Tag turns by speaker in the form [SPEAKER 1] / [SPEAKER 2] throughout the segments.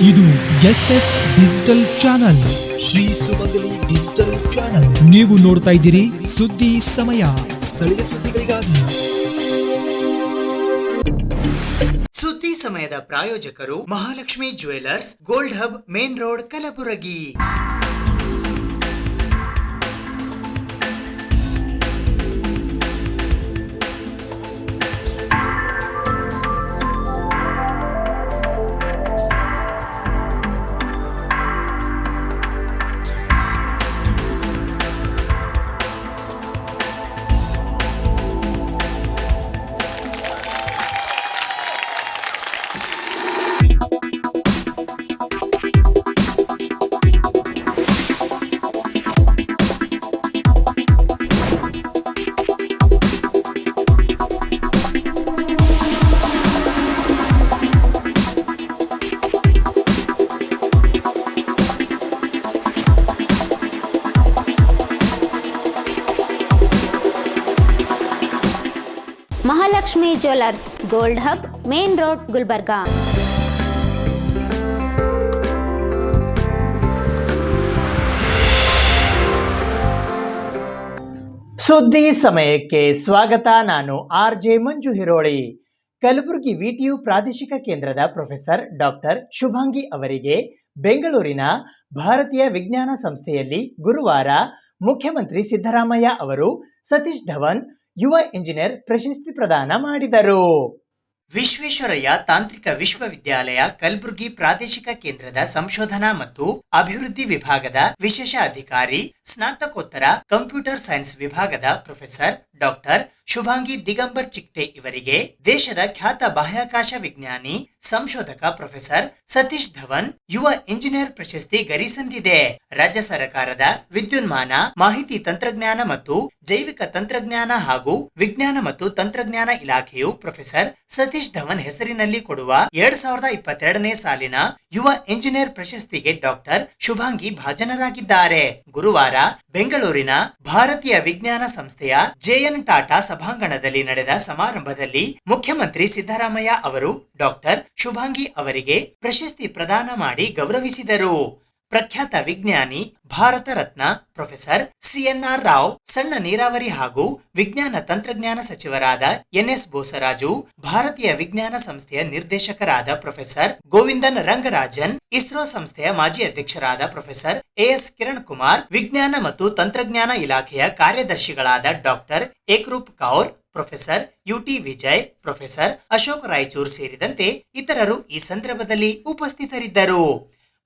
[SPEAKER 1] ಇದು SS digital channel, Shri ಸುಮಂಗಲಿ digital channel. ನೀವು ನೋಡ್ತಾ ಇದ್ದೀರಿ ಸುದ್ದಿ ಸಮಯ, ಸ್ಥಳೀಯ ಸುದ್ದಿಗಳಿಗಾಗಿ.
[SPEAKER 2] ಸುದ್ದಿ ಸಮಯದ ಪ್ರಾಯೋಜಕರು Mahalakshmi jewellers, gold hub, main road, Kalaburagi.
[SPEAKER 3] Mahalakshmi jewellers, gold hub, main road, Gulbarga.
[SPEAKER 2] ಸುದ್ದಿ ಸಮಯಕ್ಕೆ ಸ್ವಾಗತ. ನಾನು RJ ಮಂಜು ಹಿರೋಳಿ. ಕಲಬುರಗಿ VTU ಪ್ರಾದೇಶಿಕ ಕೇಂದ್ರದ ಪ್ರೊಫೆಸರ್ ಡಾಕ್ಟರ್ ಶುಭಾಂಗಿ ಅವರಿಗೆ ಬೆಂಗಳೂರಿನ ಭಾರತೀಯ ವಿಜ್ಞಾನ ಸಂಸ್ಥೆಯಲ್ಲಿ ಗುರುವಾರ ಮುಖ್ಯಮಂತ್ರಿ ಸಿದ್ದರಾಮಯ್ಯ ಅವರು ಸತೀಶ್ ಧವನ್ ಯುವ ಇಂಜಿನಿಯರ್ ಪ್ರಶಸ್ತಿ ಪ್ರದಾನ ಮಾಡಿದರು. ವಿಶ್ವೇಶ್ವರಯ್ಯ ತಾಂತ್ರಿಕ ವಿಶ್ವವಿದ್ಯಾಲಯ ಕಲಬುರಗಿ ಪ್ರಾದೇಶಿಕ ಕೇಂದ್ರದ ಸಂಶೋಧನಾ ಮತ್ತು ಅಭಿವೃದ್ಧಿ ವಿಭಾಗದ ವಿಶೇಷ ಅಧಿಕಾರಿ, ಸ್ನಾತಕೋತ್ತರ ಕಂಪ್ಯೂಟರ್ ಸೈನ್ಸ್ ವಿಭಾಗದ ಪ್ರೊಫೆಸರ್ ಡಾಕ್ಟರ್ ಶುಭಾಂಗಿ ದಿಗಂಬರ್ ಚಿಕ್ಟೆ ಇವರಿಗೆ ದೇಶದ ಖ್ಯಾತ ಬಾಹ್ಯಾಕಾಶ ವಿಜ್ಞಾನಿ, ಸಂಶೋಧಕ ಪ್ರೊಫೆಸರ್ ಸತೀಶ್ ಧವನ್ ಯುವ ಇಂಜಿನಿಯರ್ ಪ್ರಶಸ್ತಿ ಗರಿ ಸಂದಿದೆ. ರಾಜ್ಯ ಸರ್ಕಾರದ ವಿದ್ಯುನ್ಮಾನ, ಮಾಹಿತಿ ತಂತ್ರಜ್ಞಾನ ಮತ್ತು ಜೈವಿಕ ತಂತ್ರಜ್ಞಾನ ಹಾಗೂ ವಿಜ್ಞಾನ ಮತ್ತು ತಂತ್ರಜ್ಞಾನ ಇಲಾಖೆಯು ಪ್ರೊಫೆಸರ್ ಸತೀಶ್ ಧವನ್ ಹೆಸರಿನಲ್ಲಿ ಕೊಡುವ 2022ನೇ ಸಾಲಿನ ಯುವ ಇಂಜಿನಿಯರ್ ಪ್ರಶಸ್ತಿಗೆ ಡಾಕ್ಟರ್ ಶುಭಾಂಗಿ ಭಾಜನರಾಗಿದ್ದಾರೆ. ಗುರುವಾರ ಬೆಂಗಳೂರಿನ ಭಾರತೀಯ ವಿಜ್ಞಾನ ಸಂಸ್ಥೆಯ JN ಟಾಟಾ ಸಭಾಂಗಣದಲ್ಲಿ ನಡೆದ ಸಮಾರಂಭದಲ್ಲಿ ಮುಖ್ಯಮಂತ್ರಿ ಸಿದ್ದರಾಮಯ್ಯ ಅವರು ಡಾಕ್ಟರ್ ಶುಭಾಂಗಿ ಅವರಿಗೆ ಪ್ರಶಸ್ತಿ ಪ್ರದಾನ ಮಾಡಿ ಗೌರವಿಸಿದರು. ಪ್ರಖ್ಯಾತ ವಿಜ್ಞಾನಿ, ಭಾರತ ರತ್ನ ಪ್ರೊಫೆಸರ್ CNR ರಾವ್, ಸಣ್ಣ ನೀರಾವರಿ ಹಾಗೂ ವಿಜ್ಞಾನ ತಂತ್ರಜ್ಞಾನ ಸಚಿವರಾದ NS ಬೋಸರಾಜು, ಭಾರತೀಯ ವಿಜ್ಞಾನ ಸಂಸ್ಥೆಯ ನಿರ್ದೇಶಕರಾದ ಪ್ರೊಫೆಸರ್ ಗೋವಿಂದನ್ ರಂಗರಾಜನ್, ಇಸ್ರೋ ಸಂಸ್ಥೆಯ ಮಾಜಿ ಅಧ್ಯಕ್ಷರಾದ ಪ್ರೊಫೆಸರ್ AS ಕಿರಣ್ ಕುಮಾರ್, ವಿಜ್ಞಾನ ಮತ್ತು ತಂತ್ರಜ್ಞಾನ ಇಲಾಖೆಯ ಕಾರ್ಯದರ್ಶಿಗಳಾದ doctor Ekroop Kaur, professor UT Vijay, professor Ashok Raichur ಸೇರಿದಂತೆ ಇತರರು ಈ ಸಂದರ್ಭದಲ್ಲಿ ಉಪಸ್ಥಿತರಿದ್ದರು.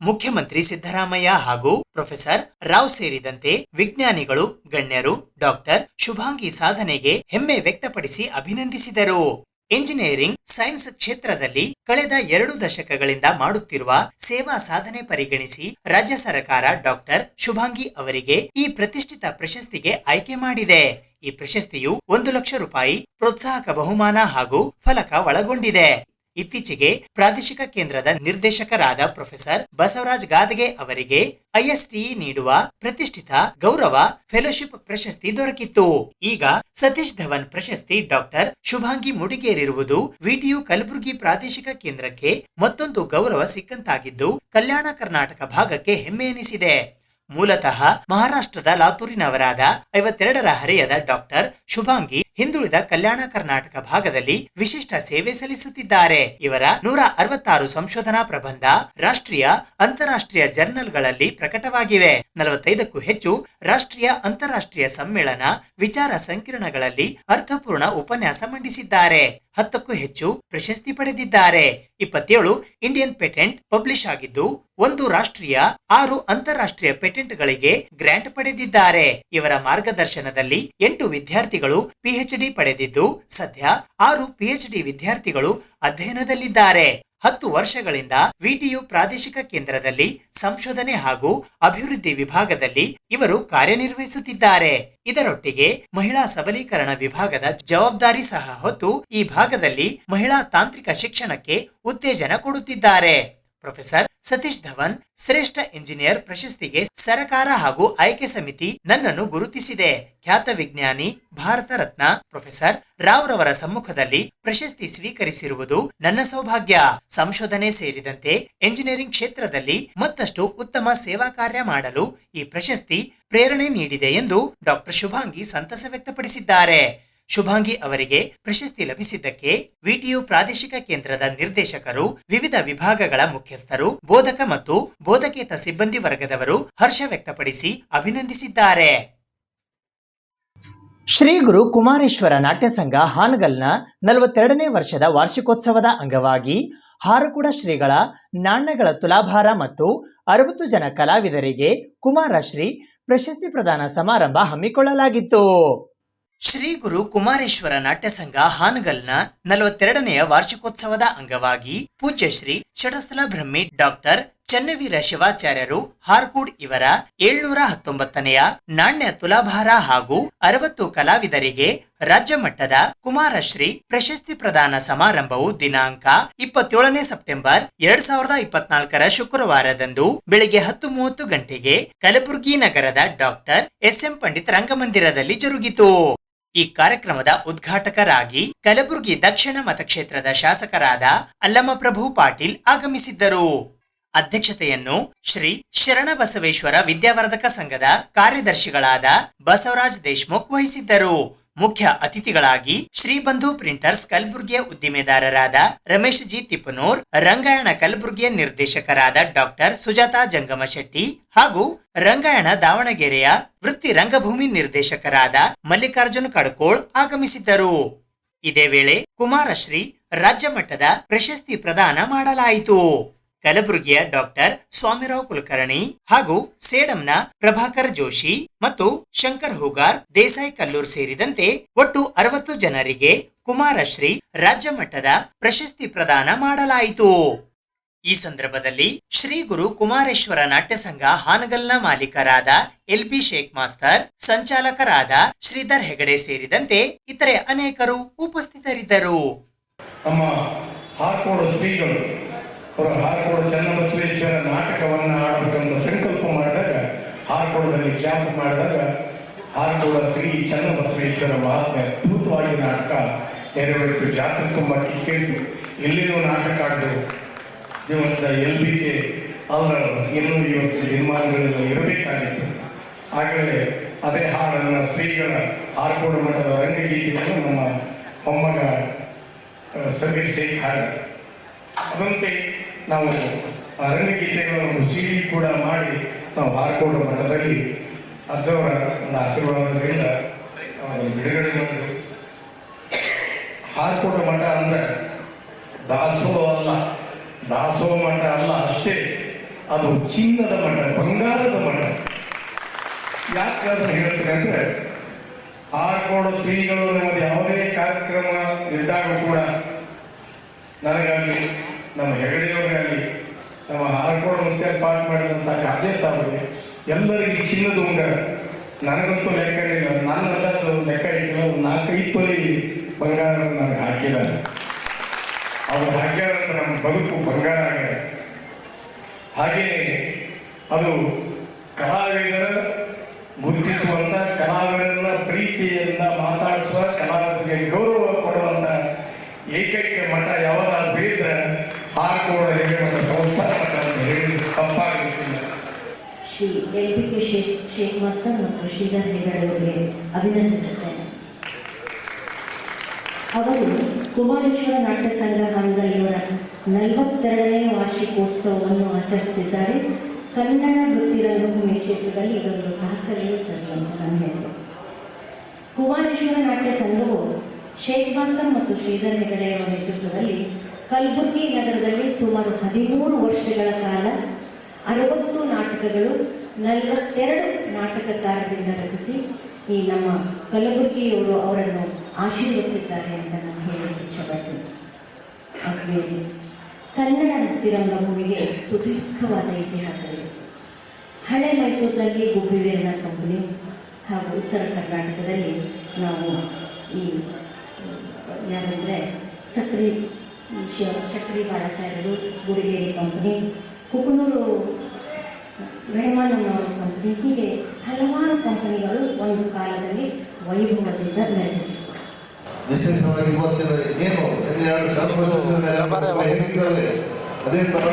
[SPEAKER 2] ಮುಖ್ಯಮಂತ್ರಿ ಸಿದ್ದರಾಮಯ್ಯ ಹಾಗೂ ಪ್ರೊಫೆಸರ್ ರಾವ್ ಸೇರಿದಂತೆ ವಿಜ್ಞಾನಿಗಳು, ಗಣ್ಯರು ಡಾಕ್ಟರ್ ಶುಭಾಂಗಿ ಸಾಧನೆಗೆ ಹೆಮ್ಮೆ ವ್ಯಕ್ತಪಡಿಸಿ ಅಭಿನಂದಿಸಿದರು. ಎಂಜಿನಿಯರಿಂಗ್ ಸೈನ್ಸ್ ಕ್ಷೇತ್ರದಲ್ಲಿ ಕಳೆದ 2 ದಶಕಗಳಿಂದ ಮಾಡುತ್ತಿರುವ ಸೇವಾ ಸಾಧನೆ ಪರಿಗಣಿಸಿ ರಾಜ್ಯ ಸರ್ಕಾರ ಡಾಕ್ಟರ್ ಶುಭಾಂಗಿ ಅವರಿಗೆ ಈ ಪ್ರತಿಷ್ಠಿತ ಪ್ರಶಸ್ತಿಗೆ ಆಯ್ಕೆ ಮಾಡಿದೆ. ಈ ಪ್ರಶಸ್ತಿಯು 1 ಲಕ್ಷ ರೂಪಾಯಿ ಪ್ರೋತ್ಸಾಹಕ ಬಹುಮಾನ ಹಾಗೂ ಫಲಕ ಒಳಗೊಂಡಿದೆ. ಇತ್ತೀಚೆಗೆ ಪ್ರಾದೇಶಿಕ ಕೇಂದ್ರದ ನಿರ್ದೇಶಕರಾದ ಪ್ರೊಫೆಸರ್ ಬಸವರಾಜ್ ಗಾದಗೆ ಅವರಿಗೆ ISTE ನೀಡುವ ಪ್ರತಿಷ್ಠಿತ ಗೌರವ ಫೆಲೋಶಿಪ್ ಪ್ರಶಸ್ತಿ ದೊರಕಿತ್ತು. ಈಗ ಸತೀಶ್ ಧವನ್ ಪ್ರಶಸ್ತಿ ಡಾಕ್ಟರ್ ಶುಭಾಂಗಿ ಮುಡಿಗೇರಿರುವುದು VTU ಕಲಬುರಗಿ ಪ್ರಾದೇಶಿಕ ಕೇಂದ್ರಕ್ಕೆ ಮತ್ತೊಂದು ಗೌರವ ಸಿಕ್ಕಂತಾಗಿದ್ದು ಕಲ್ಯಾಣ ಕರ್ನಾಟಕ ಭಾಗಕ್ಕೆ ಹೆಮ್ಮೆ ಎನಿಸಿದೆ. ಮೂಲತಃ ಮಹಾರಾಷ್ಟ್ರದ ಲಾತೂರಿನವರಾದ 52ರ ಹರೆಯದ ಡಾಕ್ಟರ್ ಶುಭಾಂಗಿ ಹಿಂದುಳಿದ ಕಲ್ಯಾಣ ಕರ್ನಾಟಕ ಭಾಗದಲ್ಲಿ ವಿಶಿಷ್ಟ ಸೇವೆ ಸಲ್ಲಿಸುತ್ತಿದ್ದಾರೆ. ಇವರ 166 ಸಂಶೋಧನಾ ಪ್ರಬಂಧ ರಾಷ್ಟ್ರೀಯ, ಅಂತಾರಾಷ್ಟ್ರೀಯ ಜರ್ನಲ್ಗಳಲ್ಲಿ ಪ್ರಕಟವಾಗಿವೆ. 45ಕ್ಕೂ ಹೆಚ್ಚು ರಾಷ್ಟ್ರೀಯ, ಅಂತಾರಾಷ್ಟ್ರೀಯ ಸಮ್ಮೇಳನ, ವಿಚಾರ ಸಂಕಿರಣಗಳಲ್ಲಿ ಅರ್ಥಪೂರ್ಣ ಉಪನ್ಯಾಸ ಮಂಡಿಸಿದ್ದಾರೆ. 10ಕ್ಕೂ ಹೆಚ್ಚು ಪ್ರಶಸ್ತಿ ಪಡೆದಿದ್ದಾರೆ. 27 ಇಂಡಿಯನ್ ಪೇಟೆಂಟ್ ಪಬ್ಲಿಷ್ ಆಗಿದ್ದು 1 ರಾಷ್ಟ್ರೀಯ, 6 ಅಂತಾರಾಷ್ಟ್ರೀಯ ಪೇಟೆಂಟ್ಗಳಿಗೆ ಗ್ರಾಂಟ್ ಪಡೆದಿದ್ದಾರೆ. ಇವರ ಮಾರ್ಗದರ್ಶನದಲ್ಲಿ 8 ವಿದ್ಯಾರ್ಥಿಗಳು PhD ಪಡೆದಿದ್ದು ಸದ್ಯ 6 PhD ವಿದ್ಯಾರ್ಥಿಗಳು ಅಧ್ಯಯನದಲ್ಲಿದ್ದಾರೆ. 10 ವರ್ಷಗಳಿಂದ VTU ಪ್ರಾದೇಶಿಕ ಕೇಂದ್ರದಲ್ಲಿ ಸಂಶೋಧನೆ ಹಾಗೂ ಅಭಿವೃದ್ಧಿ ವಿಭಾಗದಲ್ಲಿ ಇವರು ಕಾರ್ಯನಿರ್ವಹಿಸುತ್ತಿದ್ದಾರೆ. ಇದರೊಟ್ಟಿಗೆ ಮಹಿಳಾ ಸಬಲೀಕರಣ ವಿಭಾಗದ ಜವಾಬ್ದಾರಿ ಸಹ ಹೊತ್ತು ಈ ಭಾಗದಲ್ಲಿ ಮಹಿಳಾ ತಾಂತ್ರಿಕ ಶಿಕ್ಷಣಕ್ಕೆ ಉತ್ತೇಜನ ಕೊಡುತ್ತಿದ್ದಾರೆ. ಪ್ರೊಫೆಸರ್ ಸತೀಶ್ ಧವನ್ ಶ್ರೇಷ್ಠ ಇಂಜಿನಿಯರ್ ಪ್ರಶಸ್ತಿಗೆ ಸರಕಾರ ಹಾಗೂ ಆಯ್ಕೆ ಸಮಿತಿ ನನ್ನನ್ನು ಗುರುತಿಸಿದೆ. ಖ್ಯಾತ ವಿಜ್ಞಾನಿ ಭಾರತ ರತ್ನ ಪ್ರೊಫೆಸರ್ ರಾವ್ ರವರ ಸಮ್ಮುಖದಲ್ಲಿ ಪ್ರಶಸ್ತಿ ಸ್ವೀಕರಿಸಿರುವುದು ನನ್ನ ಸೌಭಾಗ್ಯ. ಸಂಶೋಧನೆ ಸೇರಿದಂತೆ ಎಂಜಿನಿಯರಿಂಗ್ ಕ್ಷೇತ್ರದಲ್ಲಿ ಮತ್ತಷ್ಟು ಉತ್ತಮ ಸೇವಾ ಕಾರ್ಯ ಮಾಡಲು ಈ ಪ್ರಶಸ್ತಿ ಪ್ರೇರಣೆ ನೀಡಿದೆ ಎಂದು ಡಾಕ್ಟರ್ ಶುಭಾಂಗಿ ಸಂತಸ ವ್ಯಕ್ತಪಡಿಸಿದ್ದಾರೆ. ಶುಭಾಂಗಿ ಅವರಿಗೆ ಪ್ರಶಸ್ತಿ ಲಭಿಸಿದ್ದಕ್ಕೆ ವಿಟಿಯು ಪ್ರಾದೇಶಿಕ ಕೇಂದ್ರದ ನಿರ್ದೇಶಕರು, ವಿವಿಧ ವಿಭಾಗಗಳ ಮುಖ್ಯಸ್ಥರು, ಬೋಧಕ ಮತ್ತು ಬೋಧಕೇತರ ಸಿಬ್ಬಂದಿ ವರ್ಗದವರು ಹರ್ಷ ವ್ಯಕ್ತಪಡಿಸಿ ಅಭಿನಂದಿಸಿದ್ದಾರೆ. ಶ್ರೀ ಗುರು ಕುಮಾರೇಶ್ವರ ನಾಟ್ಯ ಸಂಘ ಹಾನಗಲ್ನ 42ನೇ ವರ್ಷದ ವಾರ್ಷಿಕೋತ್ಸವದ ಅಂಗವಾಗಿ ಹಾರಕೂಡ ಶ್ರೀಗಳ ನಾಣ್ಯಗಳ ತುಲಾಭಾರ ಮತ್ತು 60 ಜನ ಕಲಾವಿದರಿಗೆ ಕುಮಾರಶ್ರೀ ಪ್ರಶಸ್ತಿ ಪ್ರದಾನ ಸಮಾರಂಭ ಹಮ್ಮಿಕೊಳ್ಳಲಾಗಿತ್ತು. ಶ್ರೀ ಗುರು ಕುಮಾರೇಶ್ವರ ನಾಟ್ಯ ಸಂಘ ಹಾನಗಲ್ನ 42ನೆಯ ವಾರ್ಷಿಕೋತ್ಸವದ ಅಂಗವಾಗಿ ಪೂಜ್ಯ ಶ್ರೀ ಷಟಸ್ಥಲ ಬ್ರಹ್ಮಿ ಡಾಕ್ಟರ್ ಚನ್ನವೀರ ಶಿವಾಚಾರ್ಯರು ಹಾರ್ಕೂಡ್ ಇವರ 719ನೆಯ ನಾಣ್ಯ ತುಲಾಭಾರ ಹಾಗೂ 60 ಕಲಾವಿದರಿಗೆ ರಾಜ್ಯ ಮಟ್ಟದ ಕುಮಾರಶ್ರೀ ಪ್ರಶಸ್ತಿ ಪ್ರದಾನ ಸಮಾರಂಭವು ದಿನಾಂಕ 27ನೇ ಸೆಪ್ಟೆಂಬರ್ 2024ರ ಶುಕ್ರವಾರದಂದು ಬೆಳಿಗ್ಗೆ 10:30 ಗಂಟೆಗೆ ಕಲಬುರಗಿ ನಗರದ ಡಾಕ್ಟರ್ ಎಸ್.ಎಂ. ಪಂಡಿತ್ ರಂಗಮಂದಿರದಲ್ಲಿ ಜರುಗಿತು. ಈ ಕಾರ್ಯಕ್ರಮದ ಉದ್ಘಾಟಕರಾಗಿ ಕಲಬುರಗಿ ದಕ್ಷಿಣ ಮತಕ್ಷೇತ್ರದ ಶಾಸಕರಾದ ಅಲ್ಲಮಪ್ರಭು ಪಾಟೀಲ್ ಆಗಮಿಸಿದ್ದರು. ಅಧ್ಯಕ್ಷತೆಯನ್ನು ಶ್ರೀ ಶರಣಬಸವೇಶ್ವರ ವಿದ್ಯಾವರ್ಧಕ ಸಂಘದ ಕಾರ್ಯದರ್ಶಿಗಳಾದ ಬಸವರಾಜ್ ದೇಶಮುಖ್ ವಹಿಸಿದ್ದರು. ಮುಖ್ಯ ಅತಿಥಿಗಳಾಗಿ ಶ್ರೀಬಂಧು ಪ್ರಿಂಟರ್ಸ್ ಕಲಬುರಗಿಯ ಉದ್ದಿಮೆದಾರರಾದ ರಮೇಶ್ ಜಿ ತಿಪ್ಪನೂರ್, ರಂಗಾಯಣ ಕಲಬುರಗಿಯ ನಿರ್ದೇಶಕರಾದ ಡಾಕ್ಟರ್ ಸುಜಾತಾ ಜಂಗಮಶೆಟ್ಟಿ ಹಾಗೂ ರಂಗಾಯಣ ದಾವಣಗೆರೆಯ ವೃತ್ತಿ ರಂಗಭೂಮಿ ನಿರ್ದೇಶಕರಾದ ಮಲ್ಲಿಕಾರ್ಜುನ್ ಕಡ್ಕೋಳ್ ಆಗಮಿಸಿದ್ದರು. ಇದೇ ವೇಳೆ ಕುಮಾರಶ್ರೀ ರಾಜ್ಯ ಮಟ್ಟದ ಪ್ರಶಸ್ತಿ ಪ್ರದಾನ ಮಾಡಲಾಯಿತು. ಕಲಬುರಗಿಯ ಡಾಕ್ಟರ್ ಸ್ವಾಮಿರಾವ್ ಕುಲಕರ್ಣಿ ಹಾಗೂ ಸೇಡಂನ ಪ್ರಭಾಕರ್ ಜೋಶಿ ಮತ್ತು ಶಂಕರ್ ಹುಗಾರ್, ದೇಸಾಯಿ ಕಲ್ಲೂರ್ ಸೇರಿದಂತೆ ಒಟ್ಟು 60 ಜನರಿಗೆ ಕುಮಾರಶ್ರೀ ರಾಜ್ಯ ಮಟ್ಟದ ಪ್ರಶಸ್ತಿ ಪ್ರದಾನ ಮಾಡಲಾಯಿತು. ಈ ಸಂದರ್ಭದಲ್ಲಿ ಶ್ರೀ ಗುರು ಕುಮಾರೇಶ್ವರ ನಾಟ್ಯ ಸಂಘ ಹಾನಗಲ್ನ ಮಾಲೀಕರಾದ ಎಲ್.ಬಿ. ಶೇಖ್ ಮಾಸ್ತರ್, ಸಂಚಾಲಕರಾದ ಶ್ರೀಧರ್ ಹೆಗಡೆ ಸೇರಿದಂತೆ ಇತರೆ ಅನೇಕರು ಉಪಸ್ಥಿತರಿದ್ದರು.
[SPEAKER 4] ನಮ್ಮ ಹಾರ್ಕೋಡ ಶ್ರೀಗಳು ಅವರು ಹಾರ್ಕೋಡ ಚನ್ನಬಸವೇಶ್ವರ ನಾಟಕವನ್ನು ಆಡಬೇಕಂತ ಸಂಕಲ್ಪ ಮಾಡಿದಾಗ, ಹಾರ್ಕೋಡದಲ್ಲಿ ಕ್ಯಾಂಪ್ ಮಾಡಿದಾಗ ಹಾರ್ಕೋಡ ಶ್ರೀ ಚನ್ನಬಸವೇಶ್ವರ ಮಹಾತ್ಮೆ ಅದ್ಭುತವಾಗಿ ನಾಟಕ ನೆರವೇರಿತು. ಜಾತ್ರೆ ತುಂಬ ಕಿಕ್ಕಿತ್ತು. ಎಲ್ಲಿನೂ ನಾಟಕ ಆಡಿದ್ರು. ಜೀವಂತ ಎಲ್.ಬಿ.ಗೆ ಅವರ ಇನ್ನೂ ಇವತ್ತು ನಿರ್ಮಾಣಗಳೆಲ್ಲ ಇರಬೇಕಾಗಿತ್ತು. ಆಗಲೇ ಅದೇ ಹಾಡನ್ನು ಶ್ರೀಗಳ ಹಾರ್ಕೋಡ ಮಠದ ರಂಗಗೀತೆಯನ್ನು ನಮ್ಮ ಮೊಮ್ಮಗ ಸಮೀರ್ ಶೇಖ್ ಹಾಡ, ಅದಂತೆ ನಾವು ಆ ರಂಗಗೀತೆಗಳನ್ನು ಸಿಡಿ ಕೂಡ ಮಾಡಿ ನಾವು ಹಾರ್ಕೋಡ ಮಠದಲ್ಲಿ ಅಜ್ಜವರ ಒಂದು ಆಶೀರ್ವಾದದಿಂದ ಬಿಡುಗಡೆ ಮಾಡಿದ್ರು. ಹಾರ್ಕೋಡ ಮಠ ಅಂದರೆ ದಾಸೋಹ ಅಲ್ಲ, ದಾಸೋಹ ಮಠ ಅಲ್ಲ ಅಷ್ಟೇ, ಅದು ಚಿನ್ನದ ಮಠ, ಬಂಗಾರದ ಮಠ. ಯಾಕೆ ಅದನ್ನು ಹೇಳ್ತೀನಿ ಅಂದರೆ, ಹಾರ್ಕೋಡ ಶ್ರೀಗಳು ನಮ್ಮದು ಯಾವುದೇ ಕಾರ್ಯಕ್ರಮ ಇದ್ದಾಗ ಕೂಡ ನನಗಾಗಿ, ನಮ್ಮ ಹೆಗಡೆಯವರಿಗಾಗಲಿ, ನಮ್ಮ ಹಾರ್ಕೋಡ ಮುತ್ಯ ಪಾಠ ಮಾಡಿದಂಥ ಕಾಜೆ ಸಾರಿಗೆ ಎಲ್ಲರಿಗೂ ಚಿನ್ನದ ಉಂಗುರ. ನನಗಂತೂ ಲೆಕ್ಕ ಇಲ್ಲ, ನನ್ನಲ್ಲೂ ಲೆಕ್ಕ ಇಟ್ಟಿಲ್ಲ. ಒಂದು 4-5 ತೊಲೆ ಬಂಗಾರ ನನಗೆ ಹಾಕಿದ್ದಾರೆ. ಅವರು ಹಾಕ್ಯಾರ ನಮ್ಮ ಬದುಕು ಬಂಗಾರ ಆಗಿದೆ. ಹಾಗೆಯೇ ಅದು ಕಲಾವಿದರ ಗುರುತಿಸುವಂಥ, ಕಲಾವಿದರನ್ನ ಪ್ರೀತಿಯಿಂದ ಮಾತಾಡಿಸುವ, ಕಲಾವಿದರಿಗೆ ಗೌರವ ಕೊಡುವಂಥ ಏಕೈಕ ಮಠ ಯಾವುದಾದ್ರು ಇದ್ರೆ ಹಾರ್ಕೋಡ ಹಿರೇಮಠ ಸಂಸ್ಥಾನ ಮಠ ಅಂತ ಹೇಳಿದ್ರು ತಪ್ಪಾಗಲಿಕ್ಕಿಲ್ಲ.
[SPEAKER 5] ಶ್ರೀ ಎಲ್.ಬಿ. ಶೇಖ್ ಮಾಸ್ತರ್ ಮತ್ತು ಶ್ರೀಧರ್ ಹೆಗಡೆ ಅವರಿಗೆ ಅಭಿನಂದಿಸುತ್ತೇನೆ. ಅವರು ಕುಮಾರೇಶ್ವರ ನಾಟ್ಯ ಸಂಘ ಹಾನಗಲ್ 42ನೇ ವಾರ್ಷಿಕೋತ್ಸವವನ್ನು ಆಚರಿಸುತ್ತಿದ್ದಾರೆ. ಕನ್ನಡ ವೃತ್ತಿ ರಂಗಭೂಮಿ ಕ್ಷೇತ್ರದಲ್ಲಿ ಇದೊಂದು ದಾಖಲೆಯ ಸಭೆ ಅಂತ ನಾನು ಹೇಳಿದೆ. ಕುಮಾರೇಶ್ವರ ನಾಟ್ಯ ಸಂಘವು ಶೇಖ್ ಮಾಸ್ತರ್ ಮತ್ತು ಶ್ರೀಧರ್ ಹೆಗಡೆಯವರ ನೇತೃತ್ವದಲ್ಲಿ ಕಲಬುರಗಿ ನಗರದಲ್ಲಿ ಸುಮಾರು 13 ವರ್ಷಗಳ ಕಾಲ 60 ನಾಟಕಗಳು, 42 ನಾಟಕಕಾರರಿಂದ ರಚಿಸಿ ಈ ನಮ್ಮ ಕಲಬುರಗಿಯವರು ಅವರನ್ನು ಆಶೀರ್ವದಿಸಿದ್ದಾರೆ ಅಂತ ನಾನು ಹೇಳಲಿಕ್ಕೆ ಇಷ್ಟಪಡ್ತೀನಿ. ಹಾಗೆ ಕನ್ನಡ ವೃತ್ತಿ ರಂಗಭೂಮಿಗೆ ಸುದೀರ್ಘವಾದ ಇತಿಹಾಸವಿದೆ. ಹಳೆ ಮೈಸೂರಿನಲ್ಲಿ ಗುಬ್ಬಿವೀರನ ಕಂಪನಿ ಹಾಗೂ ಉತ್ತರ ಕರ್ನಾಟಕದಲ್ಲಿ ನಾವು ಈ ಯಾರಂದರೆ ಸಕ್ರಿ ಬಾಳಾಚಾರ್ಯರು, ಗುಡಿಗೇರಿ ಕಂಪನಿ, ಕುಕನೂರು ರೆಹಮಾನ್ ಅನ್ನೋ ಕಂಪನಿ, ಹೀಗೆ ಹಲವಾರು ಕಂಪನಿಗಳು ಒಂದು ಕಾಲದಲ್ಲಿ ವೈಭವದಿಂದ ನಡೆದಿವೆ.
[SPEAKER 6] ವಿಶೇಷವಾಗಿ ಇವತ್ತಿನ ಏನು ಎರಡು ಹೇಗಿದ್ದಾವೆ ಅದೇ ಥರ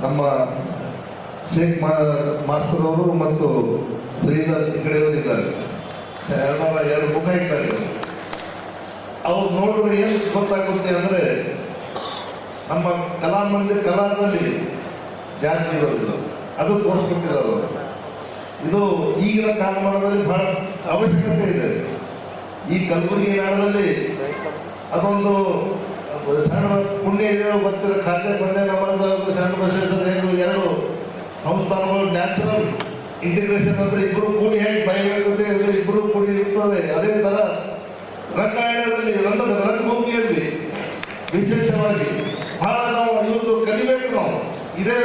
[SPEAKER 6] ನಮ್ಮ ಶೇಖ್ ಮಾಸ್ತರ್ ಅವರು ಮತ್ತು ಶ್ರೀಧರ್ ಈ ಕಡೆಯವರಿದ್ದಾರೆ, ಎರಡು ಮುಖ ಇದ್ದಾರೆ. ಅವ್ರು ನೋಡಿದ್ರೆ ಏನು ಗೊತ್ತಾಗುತ್ತೆ ಅಂದರೆ ನಮ್ಮ ಕಲಾದಲ್ಲಿ ಜಾತಿ ಇರೋದಿಲ್ಲ, ಅದು ತೋರಿಸ್ಕೊಟ್ಟಿರೋದು. ಇದು ಈಗಿನ ಕಾಲಮಾನದಲ್ಲಿ ಬಹಳ ಅವಶ್ಯಕತೆ ಇದೆ. ಈ ಕಲಬುರಗಿ ನಾಡದಲ್ಲಿ ಅದೊಂದು ಸಣ್ಣ ಪುಣ್ಯ ಇದೆ ಗೊತ್ತಿರೋ ಖಾತೆ ಬಂದೆ ನಮ್ಮದು ಸಣ್ಣ ಬಸವೇಶ್ವರ ಎರಡು ಸಂಸ್ಥಾನಗಳು ನ್ಯಾಚುರಲ್ ಇಂಟಿಗ್ರೇಷನ್ ಅಂದರೆ ಇಬ್ಬರು ಕೂಡಿ ಹೇಗೆ ಬಯಲಾಗುತ್ತೆ ಅಂದರೆ ಇಬ್ಬರು ಕೂಡಿ ಇರ್ತದೆ. ಅದೇ ಥರ ರಂಗಾಯಣದಲ್ಲಿ ರಂಗಭೂಮಿಯಲ್ಲಿ ವಿಶೇಷವಾಗಿ ಬಹಳ ನಾವು ಇವತ್ತು ಕಲಿಬೇಕು. ನಾವು ಇದೇ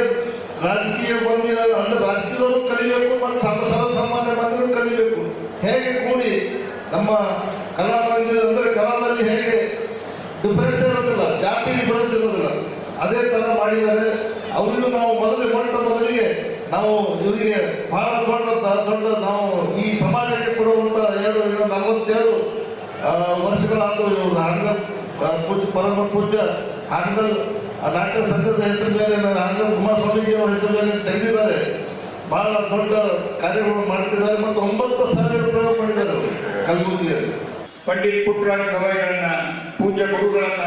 [SPEAKER 6] ರಾಜಕೀಯ ಬಂದಿಲ್ಲ ಅಂದರೆ ರಾಜಕೀಯದವರು ಕಲಿಬೇಕು ಮತ್ತು ಸರ್ವಸಾಮಾನ್ಯ ಮಂದಿರು ಕಲಿಬೇಕು. ಹೇಗೆ ಕೂಡಿ ನಮ್ಮ ಕಲಾವಿದ ಅಂದರೆ ಕಲಾದಲ್ಲಿ ಹೇಗೆ ಡಿಫರೆನ್ಸ್ ಇರೋದಿಲ್ಲ, ಜಾತಿ ಡಿಫರೆನ್ಸ್ ಇರೋದಿಲ್ಲ, ಅದೇ ಥರ ಮಾಡಿದ್ದಾರೆ. ಅವರಿಗೂ ನಾವು ಮೊದಲಿಗೆ ನಾವು ಇವರಿಗೆ ಬಹಳ ದೊಡ್ಡ ನಾವು ಈ ಸಮಾಜಕ್ಕೆ ಕೊಡುವಂಥ 47 ವರ್ಷಗಳಾದವು. ಇವರು ಹಾನಗಲ್ ಪರಮ ಪೂಜ್ಯ ಹಾನಗಲ್ ನಾಟ್ಯ ಸಂಘದ ಹೆಸರು ಮೇಲೆ ಹಾನಗಲ್ ಕುಮಾರಸ್ವಾಮೀಜಿ ಅವರ ಹೆಸರು ಮೇಲೆ ತೆಗೆದಿದ್ದಾರೆ. ಬಹಳ ದೊಡ್ಡ ಕಾರ್ಯಗಳು ಮಾಡ್ತಿದ್ದಾರೆ ಮತ್ತು 9,000 ರೂಪಾಯಿ ಮಾಡಿದ್ದಾರೆ ಕಲಬುರಗಿಯಲ್ಲಿ.
[SPEAKER 4] ಪಂಡಿತ್ ಪುಟ್ಟರಾಜ ಗವಾಯಿಗಳನ್ನ, ಪೂಜ್ಯ ಗುರುಗಳನ್ನ,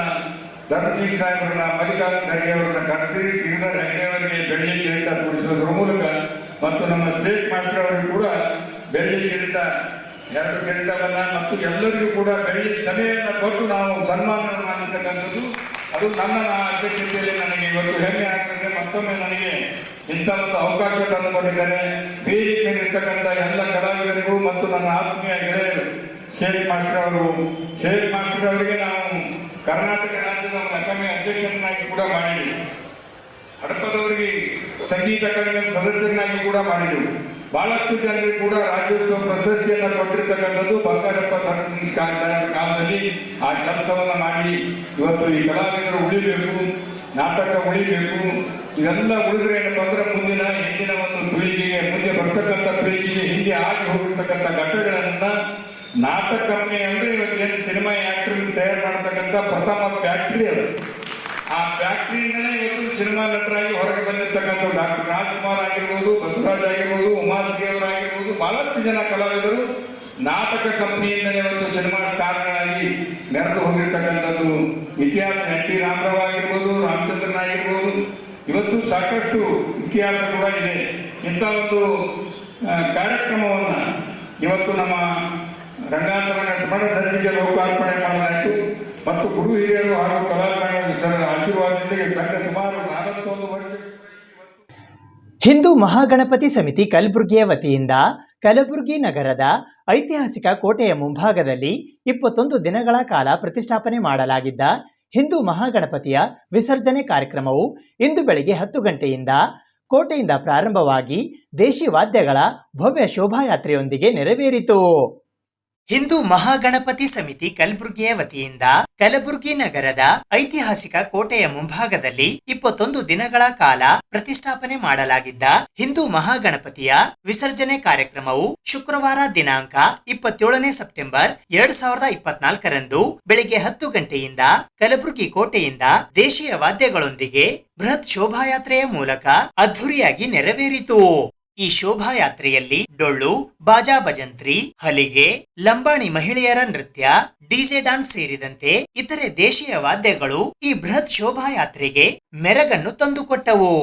[SPEAKER 4] ಧರ್ಮಸಿಂಗ್ ಸಾಹೇಬರನ್ನ, ಮಲ್ಲಿಕಾರ್ಜುನ ಖರ್ಗೆ ಅವರನ್ನ ಕರೆಸಿ ಶ್ರೀಧರ್ ಹೆಗ್ಡೆ ಅವರಿಗೆ ಬೆಳ್ಳಿ ಕಿರೀಟ ತೋರಿಸೋದ್ರ ಮೂಲಕ ಮತ್ತು ನಮ್ಮ ಶೇಖ್ ಮಾಸ್ಟರ್ ಅವರಿಗೂ ಕೂಡ ಬೆಳ್ಳಿ ಕಿರೀಟ 2 ಕಿರೀಟವನ್ನ ಮತ್ತು ಎಲ್ಲರಿಗೂ ಕೂಡ ಬೆಳ್ಳಿ ಸಭೆಯನ್ನು ಕೊಟ್ಟು ನಾವು ಸನ್ಮಾನ ಮಾಡತಕ್ಕಂಥದ್ದು ಅದು ನನ್ನ ಅಧ್ಯಕ್ಷತೆಯಲ್ಲಿ ನನಗೆ ಇವತ್ತು ಹೆಮ್ಮೆ ಆಗ್ತದೆ. ಮತ್ತೊಮ್ಮೆ ನನಗೆ ಇಂಥ ಒಂದು ಅವಕಾಶ ತಂದುಕೊಂಡಿದ್ದಾರೆ. ವೇದಿಕೆಯಲ್ಲಿರ್ತಕ್ಕಂಥ ಎಲ್ಲ ಕಲಾವಿದರಿಗೂ ಮತ್ತು ನನ್ನ ಆತ್ಮೀಯ ಗೆಳೆಯರು ಶೇಖ್ ಮಾಸ್ಟರ್ ಅವರಿಗೆ ನಾವು ಕರ್ನಾಟಕ ರಾಜ್ಯದ ಅಕಾಡೆಮಿ ಅಧ್ಯಕ್ಷರನ್ನಾಗಿ ಕೂಡ ಮಾಡಿದ್ವಿ. ಹಡಪದವರಿಗೆ ಸಂಗೀತ ಅಕಾಡೆಮಿ ಸದಸ್ಯರನ್ನಾಗಿ ಕೂಡ ಮಾಡಿದೆವು. ಬಹಳಷ್ಟು ಜನರಿಗೆ ಕೂಡ ರಾಜ್ಯೋತ್ಸವ ಪ್ರಶಸ್ತಿಯನ್ನು ಕೊಟ್ಟಿರ್ತಕ್ಕಂಥದ್ದು ಬಂಗಾರಪ್ಪ ಕಾಲದಲ್ಲಿ ಆ ಕೆಲಸವನ್ನು ಮಾಡಿ ಇವತ್ತು ಈ ಕಲಾವಿದರು ಉಳಿಬೇಕು, ನಾಟಕ ಉಳಿಬೇಕು. ಇದೆಲ್ಲ ಉಳಿದ್ರೆ ಏನಪ್ಪ ಅಂದ್ರೆ ಹಿಂದಿನ ಒಂದು ಪೀಳಿಗೆಗೆ, ಮುಂದೆ ಬರ್ತಕ್ಕಂಥ ಪೀಳಿಗೆಗೆ ಹಿಂದೆ ಆಗಿ ಹೋಗಿರ್ತಕ್ಕಂಥ ಘಟನೆಗಳನ್ನ ನಾಟಕ ಕಂಪನಿ ಅಂದ್ರೆ ಇವತ್ತೇನು ಸಿನಿಮಾ ಆಕ್ಟರ್ ತಯಾರು ಮಾಡತಕ್ಕಂಥ ಪ್ರಥಮ ಫ್ಯಾಕ್ಟ್ರಿ ಅದು. ಆ ಫ್ಯಾಕ್ಟ್ರಿಯಿಂದಲೇ ಇವತ್ತು ಸಿನಿಮಾ ನಟರಾಗಿ ಹೊರಗೆ ಬಂದಿರ್ತಕ್ಕಂಥ ಡಾಕ್ಟರ್ ರಾಜ್ಕುಮಾರ್ ಆಗಿರ್ಬೋದು, ಬಸವರಾಜ್ ಆಗಿರ್ಬೋದು, ಉಮಾದೇವಿ ಅವರಾಗಿರ್ಬೋದು, ಬಹಳಷ್ಟು ಜನ ಕಲಾವಿದರು ನಾಟಕ ಕಂಪನಿಯಿಂದಲೇ ಇವತ್ತು ಸಿನಿಮಾ ಸ್ಟಾರ್ಗಳಾಗಿ ಮೆರೆದು ಹೋಗಿರ್ತಕ್ಕಂಥದ್ದು ಇತಿಹಾಸ. ಎನ್ ಟಿ ರಾಮರಾವ್ ಆಗಿರ್ಬೋದು, ರಾಮಚಂದ್ರನ್ ಆಗಿರ್ಬೋದು, ಇವತ್ತು ಸಾಕಷ್ಟು ಇತಿಹಾಸ ಕೂಡ ಇದೆ. ಇಂಥ ಒಂದು ಕಾರ್ಯಕ್ರಮವನ್ನ ಇವತ್ತು ನಮ್ಮ ರಂಗಾಂತರಣ ಸ್ಮರಣ ಸಮಿತಿಗೆ ಲೋಕಾರ್ಪಣೆ ಮಾಡಲಾಯಿತು ಮತ್ತು ಗುರು ಹಿರಿಯರು ಹಾಗೂ ಕಲಾವಿದರ ಆಶೀರ್ವಾದದೊಂದಿಗೆ ಸಂಘ ಸುಮಾರು 41 ವರ್ಷ.
[SPEAKER 2] ಹಿಂದೂ ಮಹಾಗಣಪತಿ ಸಮಿತಿ ಕಲಬುರಗಿಯ ವತಿಯಿಂದ ಕಲಬುರಗಿ ನಗರದ ಐತಿಹಾಸಿಕ ಕೋಟೆಯ ಮುಂಭಾಗದಲ್ಲಿ 21 ದಿನಗಳ ಕಾಲ ಪ್ರತಿಷ್ಠಾಪನೆ ಮಾಡಲಾಗಿದ್ದ ಹಿಂದೂ ಮಹಾಗಣಪತಿಯ ವಿಸರ್ಜನೆ ಕಾರ್ಯಕ್ರಮವು ಇಂದು ಬೆಳಗ್ಗೆ 10 ಗಂಟೆಯಿಂದ ಕೋಟೆಯಿಂದ ಪ್ರಾರಂಭವಾಗಿ ದೇಶಿ ವಾದ್ಯಗಳ ಭವ್ಯ ಶೋಭಾಯಾತ್ರೆಯೊಂದಿಗೆ ನೆರವೇರಿತು. ಹಿಂದೂ ಮಹಾಗಣಪತಿ ಸಮಿತಿ ಕಲಬುರಗಿಯ ವತಿಯಿಂದ ಕಲಬುರಗಿ ನಗರದ ಐತಿಹಾಸಿಕ ಕೋಟೆಯ ಮುಂಭಾಗದಲ್ಲಿ 21 ದಿನಗಳ ಕಾಲ ಪ್ರತಿಷ್ಠಾಪನೆ ಮಾಡಲಾಗಿದ್ದ ಹಿಂದೂ ಮಹಾಗಣಪತಿಯ ವಿಸರ್ಜನೆ ಕಾರ್ಯಕ್ರಮವು ಶುಕ್ರವಾರ ದಿನಾಂಕ 27 ಸೆಪ್ಟೆಂಬರ್ 2024 ಬೆಳಿಗ್ಗೆ 10 ಗಂಟೆಯಿಂದ ಕಲಬುರಗಿ ಕೋಟೆಯಿಂದ ದೇಶೀಯ ವಾದ್ಯಗಳೊಂದಿಗೆ ಬೃಹತ್ ಶೋಭಾಯಾತ್ರೆಯ ಮೂಲಕ ಅದ್ಧೂರಿಯಾಗಿ ನೆರವೇರಿತು. ಈ ಶೋಭಾಯಾತ್ರೆಯಲ್ಲಿ ಡೊಳ್ಳು, ಬಾಜಾ ಭಜಂತ್ರಿ, ಹಲಿಗೆ, ಲಂಬಾಣಿ ಮಹಿಳೆಯರ ನೃತ್ಯ, ಡಿಜೆ ಡಾನ್ಸ್ ಸೇರಿದಂತೆ ಇತರೆ ದೇಶೀಯ ವಾದ್ಯಗಳು ಈ ಬೃಹತ್ ಶೋಭಾಯಾತ್ರೆಗೆ ಮೆರಗನ್ನು ತಂದುಕೊಟ್ಟವು.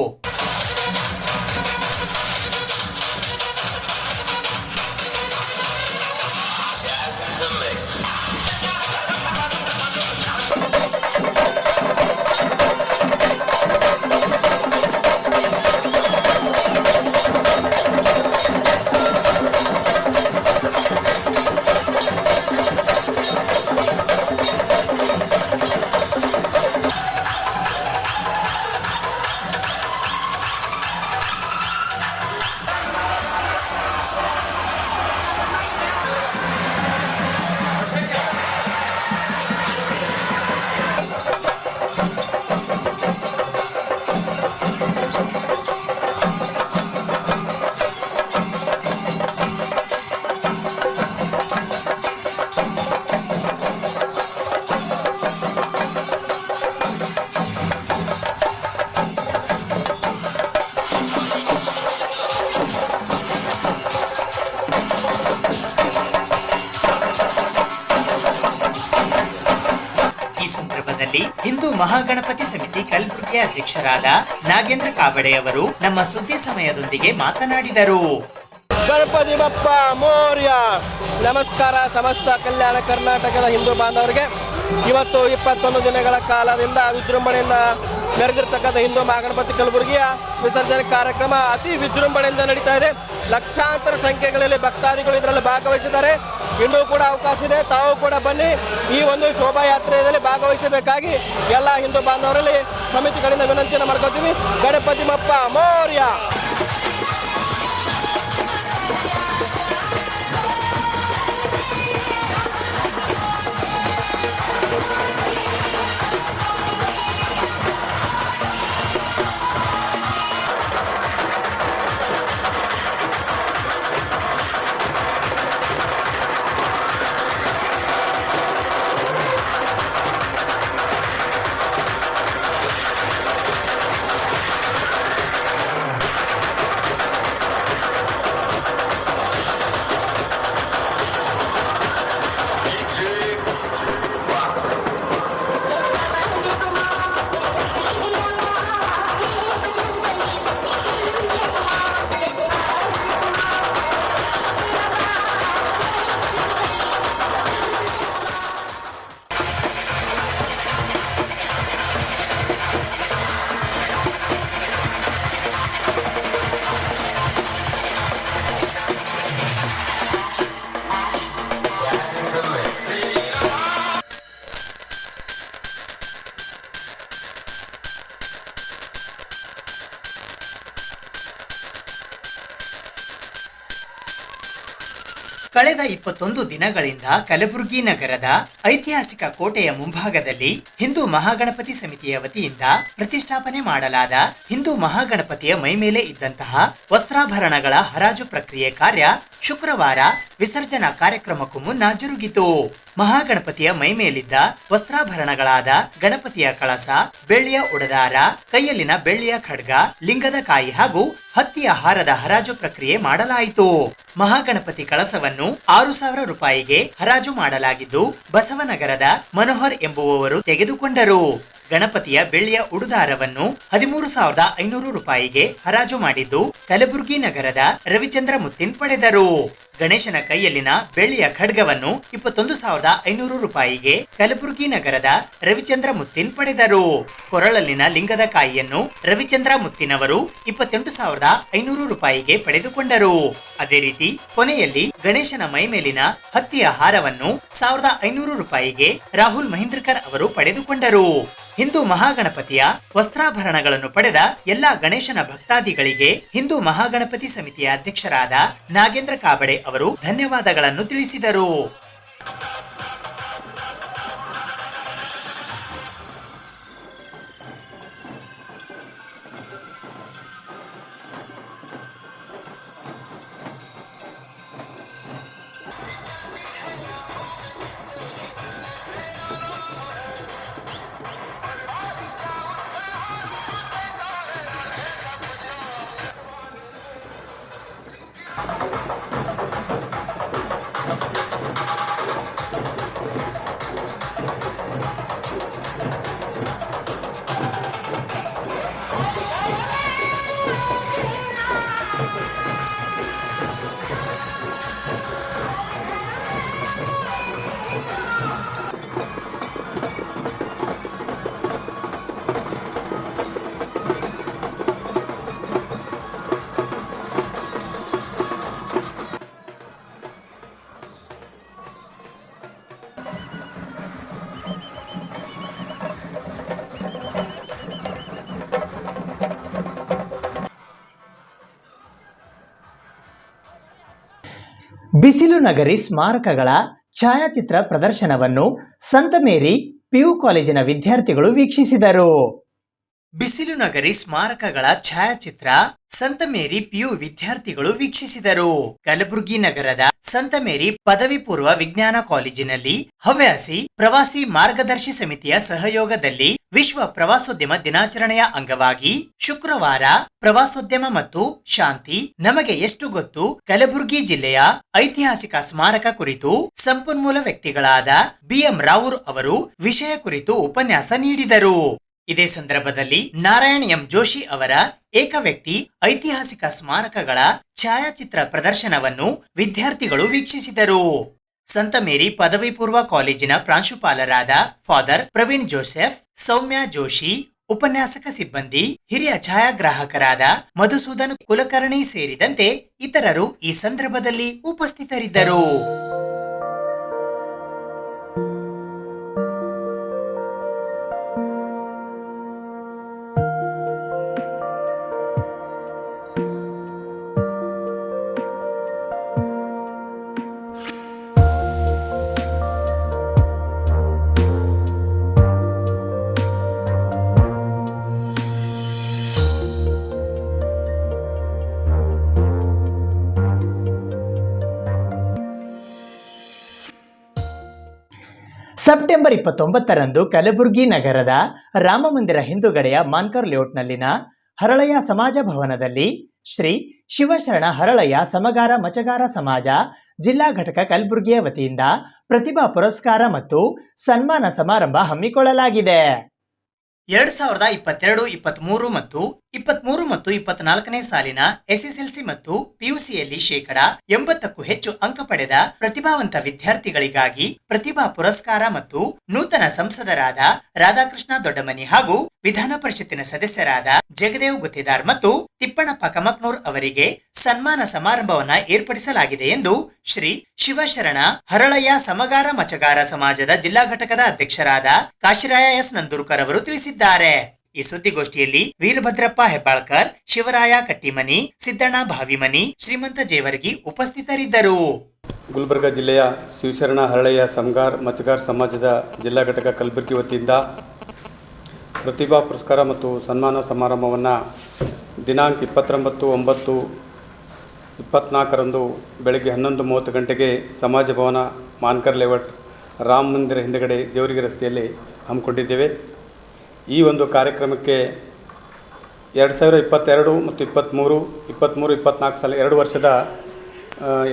[SPEAKER 2] ಮಹಾಗಣಪತಿ ಸಮಿತಿ ಕಲಬುರಗಿ ಅಧ್ಯಕ್ಷರಾದ ನಾಗೇಂದ್ರ ಕಾಬಡೆ ಅವರು ನಮ್ಮ ಸುದ್ದಿ ಸಮಯದೊಂದಿಗೆ ಮಾತನಾಡಿದರು.
[SPEAKER 7] ಗಣಪತಿ ಬಪ್ಪ ಮೋರ್ಯ. ನಮಸ್ಕಾರ ಸಮಸ್ತ ಕಲ್ಯಾಣ ಕರ್ನಾಟಕದ ಹಿಂದೂ ಬಾಂಧವರಿಗೆ. ಇವತ್ತು 21 ದಿನಗಳ ಕಾಲದಿಂದ ವಿಜೃಂಭಣೆಯಿಂದ ಮೆರೆದಿರ್ತಕ್ಕಂಥ ಹಿಂದೂ ಮಹಾಗಣಪತಿ ಕಲಬುರಗಿಯ ವಿಸರ್ಜನೆ ಕಾರ್ಯಕ್ರಮ ಅತಿ ವಿಜೃಂಭಣೆಯಿಂದ ನಡೀತಾ ಇದೆ. ಲಕ್ಷಾಂತರ ಸಂಖ್ಯೆಗಳಲ್ಲಿ ಭಕ್ತಾದಿಗಳು ಇದರಲ್ಲಿ ಭಾಗವಹಿಸಿದ್ದಾರೆ. ಇನ್ನೂ ಕೂಡ ಅವಕಾಶ ಇದೆ, ತಾವು ಕೂಡ ಬನ್ನಿ ಈ ಒಂದು ಶೋಭಾಯಾತ್ರೆಯಲ್ಲಿ ಭಾಗವಹಿಸಬೇಕಾಗಿ ಎಲ್ಲ ಹಿಂದೂ ಬಾಂಧವರಲ್ಲಿ ಸಮಿತಿಗಳಿಂದ ವಿನಂತಿಯನ್ನು ಮಾಡ್ಕೋತೀವಿ. ಗಣಪತಿ ಬಪ್ಪ ಮೋರ್ಯ.
[SPEAKER 2] ಕಳೆದ 21 ದಿನಗಳಿಂದ ಕಲಬುರಗಿ ನಗರದ ಐತಿಹಾಸಿಕ ಕೋಟೆಯ ಮುಂಭಾಗದಲ್ಲಿ ಹಿಂದೂ ಮಹಾಗಣಪತಿ ಸಮಿತಿಯ ವತಿಯಿಂದ ಪ್ರತಿಷ್ಠಾಪನೆ ಮಾಡಲಾದ ಹಿಂದೂ ಮಹಾಗಣಪತಿಯ ಮೈಮೇಲೆ ಇದ್ದಂತಹ ವಸ್ತ್ರಾಭರಣಗಳ ಹರಾಜು ಪ್ರಕ್ರಿಯೆ ಕಾರ್ಯ ಶುಕ್ರವಾರ ವಿಸರ್ಜನಾ ಕಾರ್ಯಕ್ರಮಕ್ಕೂ ಮುನ್ನ ಜರುಗಿತು. ಮಹಾಗಣಪತಿಯ ಮೈಮೇಲಿದ್ದ ವಸ್ತ್ರಾಭರಣಗಳಾದ ಗಣಪತಿಯ ಕಳಸ, ಬೆಳ್ಳಿಯ ಉಡದಾರ, ಕೈಯಲ್ಲಿನ ಬೆಳ್ಳಿಯ ಖಡ್ಗ, ಲಿಂಗದ ಕಾಯಿ ಹಾಗೂ ಹತ್ತಿಯ ಹಾರದ ಹರಾಜು ಪ್ರಕ್ರಿಯೆ ಮಾಡಲಾಯಿತು. ಮಹಾಗಣಪತಿ ಕಳಸವನ್ನು 6,000 ರೂಪಾಯಿಗೆ ಹರಾಜು ಮಾಡಲಾಗಿದ್ದು ಬಸವನಗರದ ಮನೋಹರ್ ಎಂಬುವವರು ತೆಗೆದುಕೊಂಡರು. ಗಣಪತಿಯ ಬೆಳ್ಳಿಯ ಉಡುದಾರವನ್ನು 13,500 ರೂಪಾಯಿಗೆ ಹರಾಜು ಮಾಡಿದ್ದು ಕಲಬುರಗಿ ನಗರದ ರವಿಚಂದ್ರ ಮುತ್ತಿನ್ ಪಡೆದರು. ಗಣೇಶನ ಕೈಯಲ್ಲಿನ ಬೆಳ್ಳಿಯ ಖಡ್ಗವನ್ನು 21,500 ರೂಪಾಯಿಗೆ ಕಲಬುರಗಿ ನಗರದ ರವಿಚಂದ್ರ ಮುತ್ತಿನ್ ಪಡೆದರು. ಕೊರಳಲ್ಲಿನ ಲಿಂಗದ ಕಾಯಿಯನ್ನು ರವಿಚಂದ್ರ ಮುತ್ತಿನವರು 28,500 ರೂಪಾಯಿಗೆ ಪಡೆದುಕೊಂಡರು. ಅದೇ ರೀತಿ ಕೊನೆಯಲ್ಲಿ ಗಣೇಶನ ಮೈಮೇಲಿನ ಹತ್ತಿಯ ಹಾರವನ್ನು 1,500 ರೂಪಾಯಿಗೆ ರಾಹುಲ್ ಮಹೀಂದ್ರಕರ್ ಅವರು ಪಡೆದುಕೊಂಡರು. ಹಿಂದೂ ಮಹಾಗಣಪತಿಯ ವಸ್ತ್ರಾಭರಣಗಳನ್ನು ಪಡೆದ ಎಲ್ಲಾ ಗಣೇಶನ ಭಕ್ತಾದಿಗಳಿಗೆ ಹಿಂದೂ ಮಹಾಗಣಪತಿ ಸಮಿತಿಯ ಅಧ್ಯಕ್ಷರಾದ ನಾಗೇಂದ್ರ ಕಾಬಡೆ ಅವರು ಧನ್ಯವಾದಗಳನ್ನು ತಿಳಿಸಿದರು. ಬಿಸಿಲು ನಗರಿ ಸ್ಮಾರಕಗಳ ಛಾಯಾಚಿತ್ರ ಪ್ರದರ್ಶನವನ್ನು ಸಂತ ಮೇರಿ PU ಕಾಲೇಜಿನ ವಿದ್ಯಾರ್ಥಿಗಳು ವೀಕ್ಷಿಸಿದರು. ಬಿಸಿಲು ನಗರಿ ಸ್ಮಾರಕಗಳ ಛಾಯಾಚಿತ್ರ ಸಂತ ಮೇರಿ ಪಿಯು ವಿದ್ಯಾರ್ಥಿಗಳು ವೀಕ್ಷಿಸಿದರು. ಕಲಬುರಗಿ ನಗರದ ಸಂತ ಮೇರಿ ಪದವಿ ಪೂರ್ವ ವಿಜ್ಞಾನ ಕಾಲೇಜಿನಲ್ಲಿ ಹವ್ಯಾಸಿ ಪ್ರವಾಸಿ ಮಾರ್ಗದರ್ಶಿ ಸಮಿತಿಯ ಸಹಯೋಗದಲ್ಲಿ ವಿಶ್ವ ಪ್ರವಾಸೋದ್ಯಮ ದಿನಾಚರಣೆಯ ಅಂಗವಾಗಿ ಶುಕ್ರವಾರ ಪ್ರವಾಸೋದ್ಯಮ ಮತ್ತು ಶಾಂತಿ ನಮಗೆ ಎಷ್ಟು ಗೊತ್ತು ಕಲಬುರಗಿ ಜಿಲ್ಲೆಯ ಐತಿಹಾಸಿಕ ಸ್ಮಾರಕ ಕುರಿತು ಸಂಪನ್ಮೂಲ ವ್ಯಕ್ತಿಗಳಾದ BM ರಾವೂರ್ ಅವರು ವಿಷಯ ಕುರಿತು ಉಪನ್ಯಾಸ ನೀಡಿದರು. ಇದೇ ಸಂದರ್ಭದಲ್ಲಿ ನಾರಾಯಣ್ ಎಂ ಜೋಶಿ ಅವರ ಏಕ ವ್ಯಕ್ತಿ ಐತಿಹಾಸಿಕ ಸ್ಮಾರಕಗಳ ಛಾಯಾಚಿತ್ರ ಪ್ರದರ್ಶನವನ್ನು ವಿದ್ಯಾರ್ಥಿಗಳು ವೀಕ್ಷಿಸಿದರು. ಸಂತ ಮೇರಿ ಪದವಿ ಪೂರ್ವ ಕಾಲೇಜಿನ ಪ್ರಾಂಶುಪಾಲರಾದ ಫಾದರ್ ಪ್ರವೀಣ್ ಜೋಸೆಫ್, ಸೌಮ್ಯ ಜೋಶಿ, ಉಪನ್ಯಾಸಕ ಸಿಬ್ಬಂದಿ, ಹಿರಿಯ ಛಾಯಾಗ್ರಾಹಕರಾದ ಮಧುಸೂದನ್ ಕುಲಕರ್ಣಿ ಸೇರಿದಂತೆ ಇತರರು ಈ ಸಂದರ್ಭದಲ್ಲಿ ಉಪಸ್ಥಿತರಿದ್ದರು. ಸೆಪ್ಟೆಂಬರ್ 29ರಂದು ಕಲಬುರಗಿ ನಗರದ ರಾಮಮಂದಿರ ಹಿಂದುಗಡೆಯ ಮಾನ್ಕರ್ ಲೇಔಟ್ನಲ್ಲಿನ ಹರಳಯ್ಯ ಸಮಾಜ ಭವನದಲ್ಲಿ ಶ್ರೀ ಶಿವಶರಣ ಹರಳಯ್ಯ ಸಮಗಾರ ಮಚಗಾರ ಸಮಾಜ ಜಿಲ್ಲಾ ಘಟಕ ಕಲಬುರಗಿಯ ವತಿಯಿಂದ ಪ್ರತಿಭಾ ಪುರಸ್ಕಾರ ಮತ್ತು ಸನ್ಮಾನ ಸಮಾರಂಭ ಹಮ್ಮಿಕೊಳ್ಳಲಾಗಿದೆ. 2022-23 ಮತ್ತು 23 ಮತ್ತು 24ನೇ ಸಾಲಿನ SSLC ಮತ್ತು PUCಯಲ್ಲಿ 80%ಕ್ಕೂ ಹೆಚ್ಚು ಅಂಕ ಪಡೆದ ಪ್ರತಿಭಾವಂತ ವಿದ್ಯಾರ್ಥಿಗಳಿಗಾಗಿ ಪ್ರತಿಭಾ ಪುರಸ್ಕಾರ ಮತ್ತು ನೂತನ ಸಂಸದರಾದ ರಾಧಾಕೃಷ್ಣ ದೊಡ್ಡಮನಿ ಹಾಗೂ ವಿಧಾನ ಪರಿಷತ್ತಿನ ಸದಸ್ಯರಾದ ಜಗದೇವ್ ಗುತ್ತೇದಾರ್ ಮತ್ತು ತಿಪ್ಪಣ್ಣಪ್ಪ ಕಮಕ್ನೂರ್ ಅವರಿಗೆ ಸನ್ಮಾನ ಸಮಾರಂಭವನ್ನ ಏರ್ಪಡಿಸಲಾಗಿದೆ ಎಂದು ಶ್ರೀ ಶಿವಶರಣ ಹರಳಯ್ಯ ಸಮಗಾರ ಮಚಗಾರ ಸಮಾಜದ ಜಿಲ್ಲಾ ಘಟಕದ ಅಧ್ಯಕ್ಷರಾದ ಕಾಶಿರಾಯ ಎಸ್ ನಂದೂರ್ಕರ್ ಅವರು ತಿಳಿಸಿದ್ದಾರೆ. ಈ ಸುದ್ದಿಗೋಷ್ಠಿಯಲ್ಲಿ ವೀರಭದ್ರಪ್ಪ ಹೆಬ್ಬಾಳ್ಕರ್, ಶಿವರಾಯ ಕಟ್ಟಿಮನಿ, ಸಿದ್ದಣ್ಣ ಭಾವಿಮನಿ, ಶ್ರೀಮಂತ ಜೇವರ್ಗಿ ಉಪಸ್ಥಿತರಿದ್ದರು.
[SPEAKER 8] ಗುಲ್ಬರ್ಗ ಜಿಲ್ಲೆಯ ಶಿವಶರಣ ಹರಳಯ್ಯ ಸಮಗಾರ ಮಚಗಾರ ಸಮಾಜದ ಜಿಲ್ಲಾ ಘಟಕ ಕಲಬುರಗಿ ವತಿಯಿಂದ ಪ್ರತಿಭಾ ಪುರಸ್ಕಾರ ಮತ್ತು ಸನ್ಮಾನ ಸಮಾರಂಭವನ್ನು ದಿನಾಂಕ 29/9/24ರಂದು ಬೆಳಗ್ಗೆ 11:30 ಗಂಟೆಗೆ ಸಮಾಜ ಭವನ ಮಾನ್ಕರ್ ಲೇಔಟ್ ರಾಮ ಮಂದಿರ ಹಿಂದಗಡೆ ದೇವರಿಗೆ ರಸ್ತೆಯಲ್ಲಿ ಹಮ್ಮಿಕೊಂಡಿದ್ದೇವೆ. ಈ ಒಂದು ಕಾರ್ಯಕ್ರಮಕ್ಕೆ 2022 ಮತ್ತು 23-24 ಸಾಲ 2 ವರ್ಷದ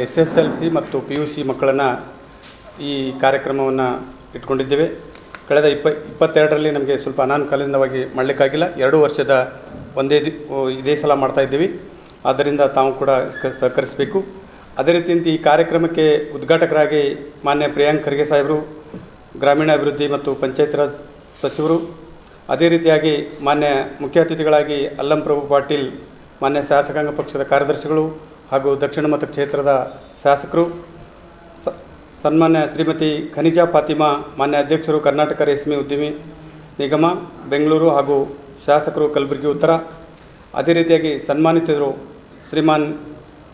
[SPEAKER 8] SSLC ಮತ್ತು PUC ಮಕ್ಕಳನ್ನು ಈ ಕಾರ್ಯಕ್ರಮವನ್ನು ಇಟ್ಕೊಂಡಿದ್ದೇವೆ. ಕಳೆದ 22ರಲ್ಲಿ ನಮಗೆ ಸ್ವಲ್ಪ ಅನಾನುಕೂಲದಿಂದಾಗಿ ಮಾಡಲಿಕ್ಕಾಗಿಲ್ಲ. 2 ವರ್ಷದ ಇದೇ ಸಲ ಮಾಡ್ತಾಯಿದ್ದೀವಿ. ಆದ್ದರಿಂದ ತಾವು ಕೂಡ ಸಹಕರಿಸಬೇಕು. ಅದೇ ರೀತಿಯಿಂದ ಈ ಕಾರ್ಯಕ್ರಮಕ್ಕೆ ಉದ್ಘಾಟಕರಾಗಿ ಮಾನ್ಯ ಪ್ರಿಯಾಂಕ್ ಖರ್ಗೆ ಸಾಹೇಬರು, ಗ್ರಾಮೀಣಾಭಿವೃದ್ಧಿ ಮತ್ತು ಪಂಚಾಯತ್ ರಾಜ್ ಸಚಿವರು, ಅದೇ ರೀತಿಯಾಗಿ ಮಾನ್ಯ ಮುಖ್ಯ ಅತಿಥಿಗಳಾಗಿ ಅಲ್ಲಂ ಪ್ರಭು ಪಾಟೀಲ್ ಮಾನ್ಯ ಶಾಸಕಾಂಗ ಪಕ್ಷದ ಕಾರ್ಯದರ್ಶಿಗಳು ಹಾಗೂ ದಕ್ಷಿಣ ಮತಕ್ಷೇತ್ರದ ಶಾಸಕರು, ಸನ್ಮಾನ್ಯ ಶ್ರೀಮತಿ ಖನಿಜಾ ಫಾತಿಮಾ ಮಾನ್ಯ ಅಧ್ಯಕ್ಷರು ಕರ್ನಾಟಕ ರೇಷ್ಮೆ ಉದ್ಯಮಿ ನಿಗಮ ಬೆಂಗಳೂರು ಹಾಗೂ ಶಾಸಕರು ಕಲಬುರಗಿ ಉತ್ತರ, ಅದೇ ರೀತಿಯಾಗಿ ಸನ್ಮಾನಿತರು ಶ್ರೀಮಾನ್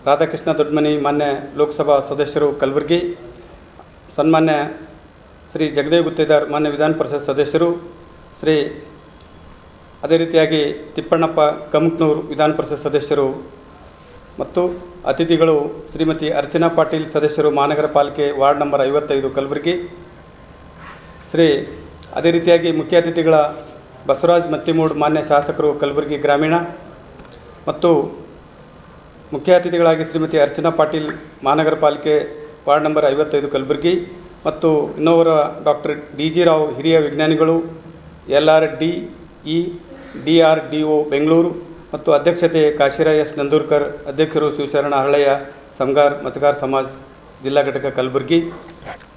[SPEAKER 8] ರಾಧಾಕೃಷ್ಣ ದೊಡ್ಡಮನಿ ಮಾನ್ಯ ಲೋಕಸಭಾ ಸದಸ್ಯರು ಕಲಬುರಗಿ, ಸನ್ಮಾನ್ಯ ಶ್ರೀ ಜಗದೇವ್ ಗುತ್ತೇದಾರ್ ಮಾನ್ಯ ವಿಧಾನ ಪರಿಷತ್ ಸದಸ್ಯರು, ಅದೇ ರೀತಿಯಾಗಿ ತಿಪ್ಪಣ್ಣಪ್ಪ ಕಮಕ್ನೂರ್ ವಿಧಾನ ಪರಿಷತ್ ಸದಸ್ಯರು ಮತ್ತು ಅತಿಥಿಗಳು ಶ್ರೀಮತಿ ಅರ್ಚನಾ ಪಾಟೀಲ್ ಸದಸ್ಯರು ಮಹಾನಗರ ಪಾಲಿಕೆ ವಾರ್ಡ್ ನಂಬರ್ 55 ಕಲಬುರಗಿ, ಅದೇ ರೀತಿಯಾಗಿ ಮುಖ್ಯ ಅತಿಥಿಗಳ ಬಸವರಾಜ್ ಮತ್ತಿಮೂಡ್ ಮಾನ್ಯ ಶಾಸಕರು ಕಲಬುರಗಿ ಗ್ರಾಮೀಣ ಮತ್ತು ಮುಖ್ಯ ಅತಿಥಿಗಳಾಗಿ ಶ್ರೀಮತಿ ಅರ್ಚನಾ ಪಾಟೀಲ್ ಮಹಾನಗರ ಪಾಲಿಕೆ ವಾರ್ಡ್ ನಂಬರ್ 55 ಕಲಬುರಗಿ ಮತ್ತು ಇನ್ನೋರ್ವ ಡಾಕ್ಟರ್ DG ರಾವ್ ಹಿರಿಯ ವಿಜ್ಞಾನಿಗಳು LRDE DRDO ಬೆಂಗಳೂರು ಮತ್ತು ಅಧ್ಯಕ್ಷತೆ ಕಾಶಿರಾಯ ಎಸ್ ನಂದೂರ್ಕರ್, ಅಧ್ಯಕ್ಷರು ಶಿವಶರಣ ಹರಳಯ್ಯ ಸಮಗಾರ ಮಚಗಾರ ಸಮಾಜ್ ಜಿಲ್ಲಾ ಘಟಕ ಕಲಬುರಗಿ.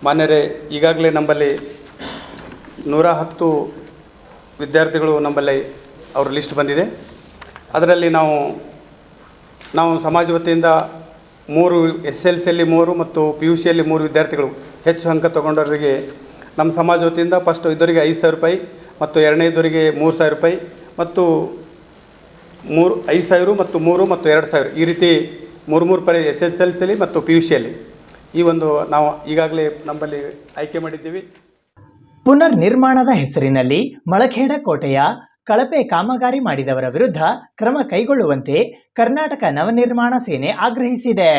[SPEAKER 8] ಮಾನ್ಯರೇ, ಈಗಾಗಲೇ ನಮ್ಮಲ್ಲಿ 110 ವಿದ್ಯಾರ್ಥಿಗಳು ನಮ್ಮಲ್ಲಿ ಅವ್ರ ಲಿಸ್ಟ್ ಬಂದಿದೆ. ಅದರಲ್ಲಿ ನಾವು ಸಮಾಜ ವತಿಯಿಂದ 3 SSLCಯಲ್ಲಿ 3 ಮತ್ತು PUCಯಲ್ಲಿ 3 ವಿದ್ಯಾರ್ಥಿಗಳು ಹೆಚ್ಚು ಅಂಕ ತಗೊಂಡವರಿಗೆ ನಮ್ಮ ಸಮಾಜ ವತಿಯಿಂದ ಫಸ್ಟ್ ಇದ್ದವರಿಗೆ 5,000 ರೂಪಾಯಿ ಮತ್ತು ಎರಡನೇದವರಿಗೆ 3,000 ರೂಪಾಯಿ ಮತ್ತು 5,000 ಮತ್ತು 3 ಮತ್ತು 2,000 ಈ ರೀತಿ 3 ಪರಿ SSLCಯಲ್ಲಿ ಮತ್ತು PUCಯಲ್ಲಿ ಈ ಒಂದು ನಾವು ಈಗಾಗಲೇ ನಮ್ಮಲ್ಲಿ ಆಯ್ಕೆ ಮಾಡಿದ್ದೀವಿ.
[SPEAKER 2] ಪುನರ್ ನಿರ್ಮಾಣದ ಹೆಸರಿನಲ್ಲಿ ಮಳಖೇಡ ಕೋಟೆಯ ಕಳಪೆ ಕಾಮಗಾರಿ ಮಾಡಿದವರ ವಿರುದ್ಧ ಕ್ರಮ ಕೈಗೊಳ್ಳುವಂತೆ ಕರ್ನಾಟಕ ನವನಿರ್ಮಾಣ ಸೇನೆ ಆಗ್ರಹಿಸಿದೆ.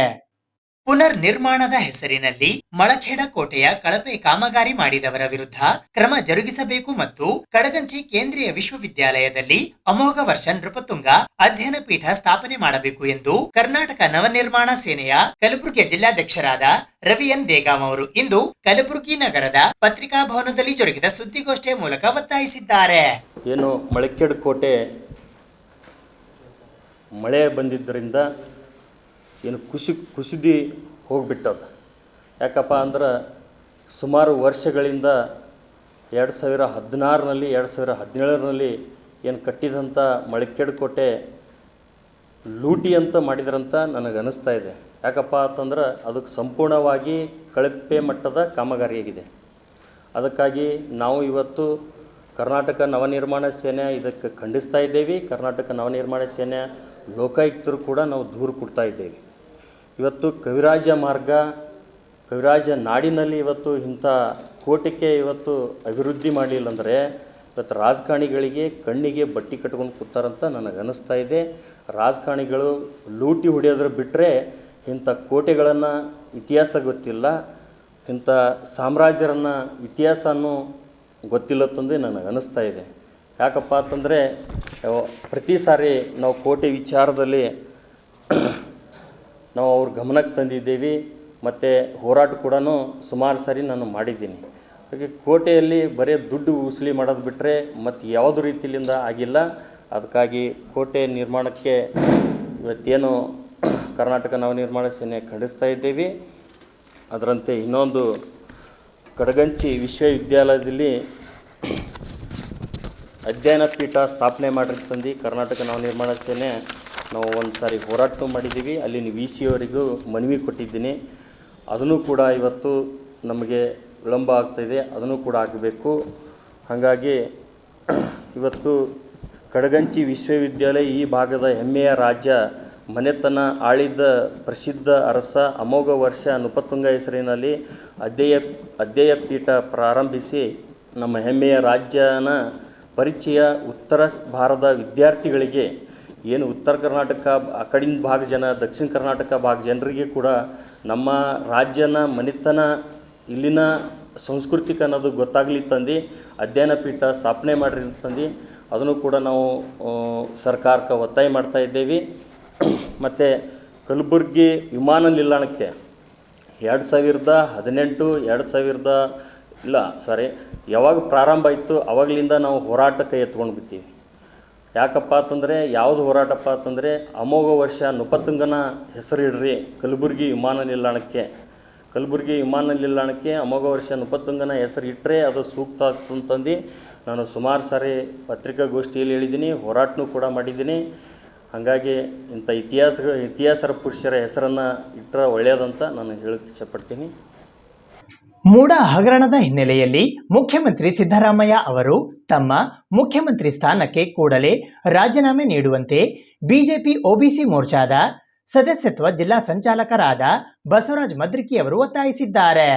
[SPEAKER 2] ಪುನರ್ ನಿರ್ಮಾಣದ ಹೆಸರಿನಲ್ಲಿ ಮಳಖೇಡ ಕೋಟೆಯ ಕಳಪೆ ಕಾಮಗಾರಿ ಮಾಡಿದವರ ವಿರುದ್ಧ ಕ್ರಮ ಜರುಗಿಸಬೇಕು ಮತ್ತು ಕಡಗಂಚಿ ಕೇಂದ್ರೀಯ ವಿಶ್ವವಿದ್ಯಾಲಯದಲ್ಲಿ ಅಮೋಘ ವರ್ಷ ನೃಪತುಂಗ ಅಧ್ಯಯನ ಪೀಠ ಸ್ಥಾಪನೆ ಮಾಡಬೇಕು ಎಂದು ಕರ್ನಾಟಕ ನವನಿರ್ಮಾಣ ಸೇನೆಯ ಕಲಬುರಗಿ ಜಿಲ್ಲಾಧ್ಯಕ್ಷರಾದ ರವಿ ಎನ್ ದೇಗಾಂ ಅವರು ಇಂದು ಕಲಬುರಗಿ ನಗರದ ಪತ್ರಿಕಾ ಭವನದಲ್ಲಿ ಜರುಗಿದ ಸುದ್ದಿಗೋಷ್ಠಿಯ ಮೂಲಕ ಒತ್ತಾಯಿಸಿದ್ದಾರೆ.
[SPEAKER 9] ಏನು ಮಳಖೇಡ್ ಕೋಟೆ ಮಳೆ ಬಂದಿದ್ದರಿಂದ ಏನು ಕುಸಿದು ಹೋಗ್ಬಿಟ್ಟದ. ಯಾಕಪ್ಪ ಅಂದ್ರೆ ಸುಮಾರು ವರ್ಷಗಳಿಂದ 2016ರಲ್ಲಿ 2017ರಲ್ಲಿ ಏನು ಕಟ್ಟಿದಂಥ ಮಳಖೇಡ್ ಕೋಟೆ ಲೂಟಿ ಅಂತ ಮಾಡಿದ್ರಂತ ನನಗೆ ಅನ್ನಿಸ್ತಾ ಇದೆ. ಯಾಕಪ್ಪ ಅಂತಂದ್ರೆ ಅದಕ್ಕೆ ಸಂಪೂರ್ಣವಾಗಿ ಕಳಪೆ ಮಟ್ಟದ ಕಾಮಗಾರಿಯಾಗಿದೆ. ಅದಕ್ಕಾಗಿ ನಾವು ಇವತ್ತು ಕರ್ನಾಟಕ ನವನಿರ್ಮಾಣ ಸೇನೆ ಇದಕ್ಕೆ ಖಂಡಿಸ್ತಾ ಇದ್ದೇವೆ. ಕರ್ನಾಟಕ ನವನಿರ್ಮಾಣ ಸೇನೆ ಲೋಕಾಯುಕ್ತರು ಕೂಡ ನಾವು ದೂರು ಕೊಡ್ತಾ ಇದ್ದೇವೆ. ಇವತ್ತು ಕವಿರಾಜ ಮಾರ್ಗ ಕವಿರಾಜ ನಾಡಿನಲ್ಲಿ ಇವತ್ತು ಇಂಥ ಕೋಟೆಗೆ ಇವತ್ತು ಅಭಿವೃದ್ಧಿ ಮಾಡಲಿಲ್ಲ ಅಂದರೆ ಇವತ್ತು ರಾಜಕಾರಣಿಗಳಿಗೆ ಕಣ್ಣಿಗೆ ಬಟ್ಟೆ ಕಟ್ಕೊಂಡು ಕೂತಾರಂತ ನನಗೆ ಅನ್ನಿಸ್ತಾ ಇದೆ. ರಾಜಕಾರಣಿಗಳು ಲೂಟಿ ಹೊಡೆಯೋದ್ರ ಬಿಟ್ಟರೆ ಇಂಥ ಕೋಟೆಗಳನ್ನು ಇತಿಹಾಸ ಗೊತ್ತಿಲ್ಲ, ಇಂಥ ಸಾಮ್ರಾಜ್ಯರನ್ನು ಇತಿಹಾಸನೂ ಗೊತ್ತಿಲ್ಲತ್ತಂದು ನನಗೆ ಅನ್ನಿಸ್ತಾ ಇದೆ. ಯಾಕಪ್ಪ ಅಂತಂದರೆ ಪ್ರತಿ ಸಾರಿ ನಾವು ಕೋಟೆ ವಿಚಾರದಲ್ಲಿ ನಾವು ಅವ್ರ ಗಮನಕ್ಕೆ ತಂದಿದ್ದೀವಿ ಮತ್ತು ಹೋರಾಟ ಕೂಡ ಸುಮಾರು ಸಾರಿ ನಾನು ಮಾಡಿದ್ದೀನಿ. ಹಾಗೆ ಕೋಟೆಯಲ್ಲಿ ಬರೀ ದುಡ್ಡು ವಸೂಲಿ ಮಾಡೋದು ಬಿಟ್ಟರೆ ಮತ್ತು ಯಾವುದೇ ರೀತಿಯಿಂದ ಆಗಿಲ್ಲ. ಅದಕ್ಕಾಗಿ ಕೋಟೆ ನಿರ್ಮಾಣಕ್ಕೆ ಇವತ್ತೇನು ಕರ್ನಾಟಕ ನವನಿರ್ಮಾಣ ಸೇನೆ ಖಂಡಿಸ್ತಾ ಇದ್ದೀವಿ. ಅದರಂತೆ ಇನ್ನೊಂದು ಕಡಗಂಚಿ ವಿಶ್ವವಿದ್ಯಾಲಯದಲ್ಲಿ ಅಧ್ಯಯನ ಪೀಠ ಸ್ಥಾಪನೆ ಮಾಡಿರ್ತಂದು ಕರ್ನಾಟಕ ನವನಿರ್ಮಾಣ ಸೇನೆ ನಾವು ಒಂದು ಸಾರಿ ಹೋರಾಟ ಮಾಡಿದ್ದೀವಿ. ಅಲ್ಲಿನ VC ಅವರಿಗೂ ಮನವಿ ಕೊಟ್ಟಿದ್ದೀನಿ. ಅದನ್ನು ಕೂಡ ಇವತ್ತು ನಮಗೆ ವಿಳಂಬ ಆಗ್ತಾಯಿದೆ, ಅದನ್ನು ಕೂಡ ಆಗಬೇಕು. ಹಾಗಾಗಿ ಇವತ್ತು ಕಡಗಂಚಿ ವಿಶ್ವವಿದ್ಯಾಲಯ ಈ ಭಾಗದ ಹೆಮ್ಮೆಯ ರಾಜ್ಯ ಮನೆತನ ಆಳಿದ ಪ್ರಸಿದ್ಧ ಅರಸ ಅಮೋಘ ವರ್ಷ ನೃಪತುಂಗ ಹೆಸರಿನಲ್ಲಿ ಅಧ್ಯಯ ಪೀಠ ಪ್ರಾರಂಭಿಸಿ ನಮ್ಮ ಹೆಮ್ಮೆಯ ರಾಜ್ಯನ ಪರಿಚಯ ಉತ್ತರ ಭಾರತದ ವಿದ್ಯಾರ್ಥಿಗಳಿಗೆ ಏನು ಉತ್ತರ ಕರ್ನಾಟಕ ಆ ಕಡಿನ ಭಾಗ ಜನ, ದಕ್ಷಿಣ ಕರ್ನಾಟಕ ಭಾಗ ಜನರಿಗೆ ಕೂಡ ನಮ್ಮ ರಾಜ್ಯನ ಮನೆತನ ಇಲ್ಲಿನ ಸಾಂಸ್ಕೃತಿಕ ಅನ್ನೋದು ಗೊತ್ತಾಗ್ಲಿತ್ತಂದು ಅಧ್ಯಯನ ಪೀಠ ಸ್ಥಾಪನೆ ಮಾಡಿರ್ತಂದು ಅದನ್ನು ಕೂಡ ನಾವು ಸರ್ಕಾರಕ್ಕೆ ಒತ್ತಾಯ ಮಾಡ್ತಾ ಇದ್ದೇವೆ. ಮತ್ತು ಕಲಬುರಗಿ ವಿಮಾನ ನಿಲ್ದಾಣಕ್ಕೆ 2018 ಯಾವಾಗ ಪ್ರಾರಂಭ ಆಯಿತು ಅವಾಗಲಿಂದ ನಾವು ಹೋರಾಟಕ್ಕೆ ಎತ್ಕೊಂಡು ಬಿಡ್ತೀವಿ. ಯಾಕಪ್ಪ ಅಂತಂದರೆ ಯಾವುದು ಹೋರಾಟಪ್ಪ ಅಂತಂದರೆ ಅಮೋಘ ವರ್ಷ ನೃಪತುಂಗನ ಹೆಸರಿಡ್ರಿ ಕಲಬುರಗಿ ವಿಮಾನ ನಿಲ್ದಾಣಕ್ಕೆ. ಕಲಬುರಗಿ ವಿಮಾನ ನಿಲ್ದಾಣಕ್ಕೆ ಅಮೋಘ ವರ್ಷ ನೃಪತುಂಗನ ಹೆಸರು ಇಟ್ಟರೆ ಅದು ಸೂಕ್ತ ಆಗ್ತಂತಂದು ನಾನು ಸುಮಾರು ಸಾರಿ ಪತ್ರಿಕಾಗೋಷ್ಠಿಯಲ್ಲಿ ಹೇಳಿದ್ದೀನಿ, ಹೋರಾಟನೂ ಕೂಡ ಮಾಡಿದ್ದೀನಿ. ಹಾಗಾಗಿ ಇಂಥ ಇತಿಹಾಸರ ಪುರುಷರ ಹೆಸರನ್ನು ಇಟ್ಟರೆ ಒಳ್ಳೆಯದಂತ ನಾನು ಹೇಳಕ್ಕೆ ಇಷ್ಟಪಡ್ತೀನಿ.
[SPEAKER 2] ಮೂಡ ಹಗರಣದ ಹಿನ್ನೆಲೆಯಲ್ಲಿ ಮುಖ್ಯಮಂತ್ರಿ ಸಿದ್ದರಾಮಯ್ಯ ಅವರು ತಮ್ಮ ಮುಖ್ಯಮಂತ್ರಿ ಸ್ಥಾನಕ್ಕೆ ಕೂಡಲೇ ರಾಜೀನಾಮೆ ನೀಡುವಂತೆ ಬಿಜೆಪಿ ಒಬಿಸಿ ಮೋರ್ಚಾದ ಸದಸ್ಯತ್ವ ಜಿಲ್ಲಾ ಸಂಚಾಲಕರಾದ ಬಸವರಾಜ ಮದ್ರಿಕಿ ಅವರು ಒತ್ತಾಯಿಸಿದ್ದಾರೆ.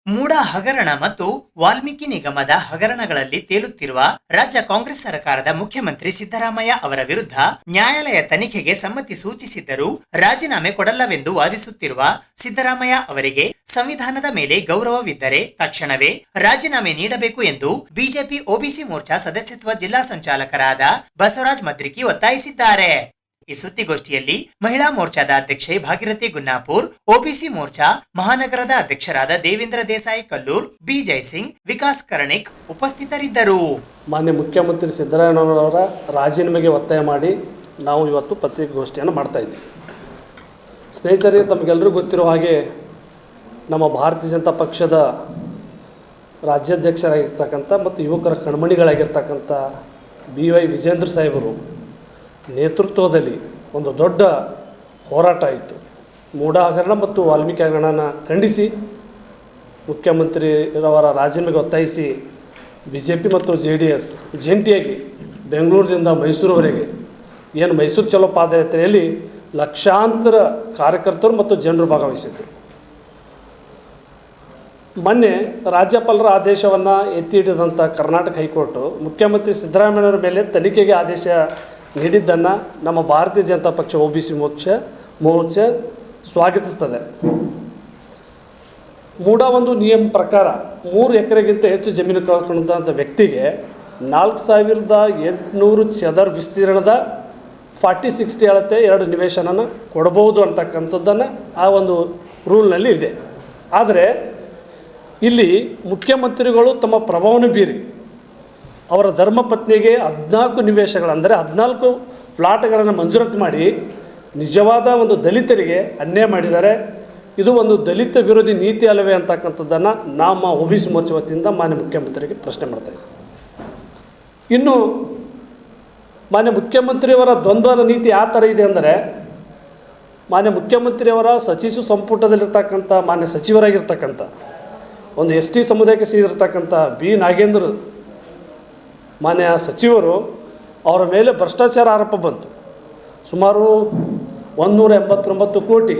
[SPEAKER 2] ಮೂಡ ಹಗರಣ ಮತ್ತು ವಾಲ್ಮೀಕಿ ನಿಗಮದ ಹಗರಣಗಳಲ್ಲಿ ತೇಲುತ್ತಿರುವ ರಾಜ್ಯ ಕಾಂಗ್ರೆಸ್ ಸರ್ಕಾರದ ಮುಖ್ಯಮಂತ್ರಿ ಸಿದ್ದರಾಮಯ್ಯ ಅವರ ವಿರುದ್ಧ ನ್ಯಾಯಾಲಯ ತನಿಖೆಗೆ ಸಮ್ಮತಿ ಸೂಚಿಸಿದ್ದರೂ ರಾಜೀನಾಮೆ ಕೊಡಲ್ಲವೆಂದು ವಾದಿಸುತ್ತಿರುವ ಸಿದ್ದರಾಮಯ್ಯ ಅವರಿಗೆ ಸಂವಿಧಾನದ ಮೇಲೆ ಗೌರವವಿದ್ದರೆ ತಕ್ಷಣವೇ ರಾಜೀನಾಮೆ ನೀಡಬೇಕು ಎಂದು ಬಿಜೆಪಿ ಒಬಿಸಿ ಮೋರ್ಚಾ ಸದಸ್ಯತ್ವ ಜಿಲ್ಲಾ ಸಂಚಾಲಕರಾದ ಬಸವರಾಜ ಮದ್ರಿಕಿ ಒತ್ತಾಯಿಸಿದ್ದಾರೆ. ಈ ಸುದ್ದಿಗೋಷ್ಠಿಯಲ್ಲಿ ಮಹಿಳಾ ಮೋರ್ಚಾದ ಅಧ್ಯಕ್ಷೆ ಭಾಗೀರಥಿ ಗುನ್ನಾಪುರ್, ಒಬಿಸಿ ಮೋರ್ಚಾ ಮಹಾನಗರದ ಅಧ್ಯಕ್ಷರಾದ ದೇವೇಂದ್ರ ದೇಸಾಯಿ ಕಲ್ಲೂರ್, ಬಿ ಜಯಸಿಂಗ್, ವಿಕಾಸ್ ಕರ್ಣಿಕ್ ಉಪಸ್ಥಿತರಿದ್ದರು.
[SPEAKER 10] ಮಾನ್ಯ ಮುಖ್ಯಮಂತ್ರಿ ಸಿದ್ದರಾಮಯ್ಯನವರ ರಾಜೀನಾಮೆಗೆ ಒತ್ತಾಯ ಮಾಡಿ ನಾವು ಇವತ್ತು ಪತ್ರಿಕಾಗೋಷ್ಠಿಯನ್ನು ಮಾಡ್ತಾ ಇದ್ದೀವಿ. ಸ್ನೇಹಿತರೆ, ತಮಗೆಲ್ಲರಿಗೂ ಗೊತ್ತಿರೋ ಹಾಗೆ ನಮ್ಮ ಭಾರತೀಯ ಜನತಾ ಪಕ್ಷದ ರಾಜ್ಯಾಧ್ಯಕ್ಷರಾಗಿರ್ತಕ್ಕಂಥ ಮತ್ತು ಯುವಕರ ಕಣ್ಮಣಿಗಳಾಗಿರ್ತಕ್ಕಂಥ BY ವಿಜೇಂದ್ರ ಸಾಹೇಬರು ನೇತೃತ್ವದಲ್ಲಿ ಒಂದು ದೊಡ್ಡ ಹೋರಾಟ ಆಯಿತು. ಮೂಡ ಹಗರಣ ಮತ್ತು ವಾಲ್ಮೀಕಿ ಹಗರಣನ ಖಂಡಿಸಿ ಮುಖ್ಯಮಂತ್ರಿರವರ ರಾಜೀನಾಮೆಗೆ ಒತ್ತಾಯಿಸಿ BJP ಮತ್ತು JDS ಜಂಟಿಯಾಗಿ ಬೆಂಗಳೂರಿನಿಂದ ಮೈಸೂರುವರೆಗೆ ಏನು ಮೈಸೂರು ಚಲೋ ಪಾದಯಾತ್ರೆಯಲ್ಲಿ ಲಕ್ಷಾಂತರ ಕಾರ್ಯಕರ್ತರು ಮತ್ತು ಜನರು ಭಾಗವಹಿಸಿದ್ದರು. ಮೊನ್ನೆ ರಾಜ್ಯಪಾಲರ ಆದೇಶವನ್ನು ಎತ್ತಿ ಹಿಡಿದಂಥ ಕರ್ನಾಟಕ ಹೈಕೋರ್ಟು ಮುಖ್ಯಮಂತ್ರಿ ಸಿದ್ದರಾಮಯ್ಯನವರ ಮೇಲೆ ತನಿಖೆಗೆ ಆದೇಶ ನೀಡಿದ್ದನ್ನು ನಮ್ಮ ಭಾರತೀಯ ಜನತಾ ಪಕ್ಷ OBC ಮೋರ್ಚಾ ಸ್ವಾಗತಿಸ್ತದೆ. ಮೂಡ ಒಂದು ನಿಯಮ ಪ್ರಕಾರ 3 ಎಕರೆಗಿಂತ ಹೆಚ್ಚು ಜಮೀನು ಕಳ್ಕೊಂಡಂಥ ವ್ಯಕ್ತಿಗೆ 4800 ಚದರ ವಿಸ್ತೀರ್ಣದ 40/60 ಅಳತೆ 2 ನಿವೇಶನನ ಕೊಡಬಹುದು ಅಂತಕ್ಕಂಥದ್ದನ್ನು ಆ ಒಂದು ರೂಲ್ನಲ್ಲಿ ಇದೆ. ಆದರೆ ಇಲ್ಲಿ ಮುಖ್ಯಮಂತ್ರಿಗಳು ತಮ್ಮ ಪ್ರಭಾವವನ್ನು ಬೀರಿ ಅವರ ಧರ್ಮಪತ್ನಿಗೆ 14 ನಿವೇಶನಗಳಂದರೆ 14 ಫ್ಲಾಟ್ಗಳನ್ನು ಮಂಜೂರಾತಿ ಮಾಡಿ ನಿಜವಾದ ಒಂದು ದಲಿತರಿಗೆ ಅನ್ಯಾಯ ಮಾಡಿದ್ದಾರೆ. ಇದು ಒಂದು ದಲಿತ ವಿರೋಧಿ ನೀತಿ ಅಲ್ಲವೇ ಅಂತಕ್ಕಂಥದ್ದನ್ನು ನಮ್ಮ OBC ಮೋರ್ಚಾ ವತಿಯಿಂದ ಮಾನ್ಯ ಮುಖ್ಯಮಂತ್ರಿಗೆ ಪ್ರಶ್ನೆ ಮಾಡ್ತಾಯಿದ್ದೀವಿ. ಇನ್ನು ಮಾನ್ಯ ಮುಖ್ಯಮಂತ್ರಿಯವರ ದ್ವಂದ್ವ ನೀತಿ ಯಾವ ಥರ ಇದೆ ಅಂದರೆ, ಮಾನ್ಯ ಮುಖ್ಯಮಂತ್ರಿಯವರ ಸಚಿವ ಸಂಪುಟದಲ್ಲಿರ್ತಕ್ಕಂಥ ಮಾನ್ಯ ಸಚಿವರಾಗಿರ್ತಕ್ಕಂಥ ಒಂದು ST ಸಮುದಾಯಕ್ಕೆ ಸೇರಿರ್ತಕ್ಕಂಥ B. ನಾಗೇಂದ್ರ ಮಾನ್ಯ ಸಚಿವರು ಅವರ ಮೇಲೆ ಭ್ರಷ್ಟಾಚಾರ ಆರೋಪ ಬಂತು. ಸುಮಾರು 189 ಕೋಟಿ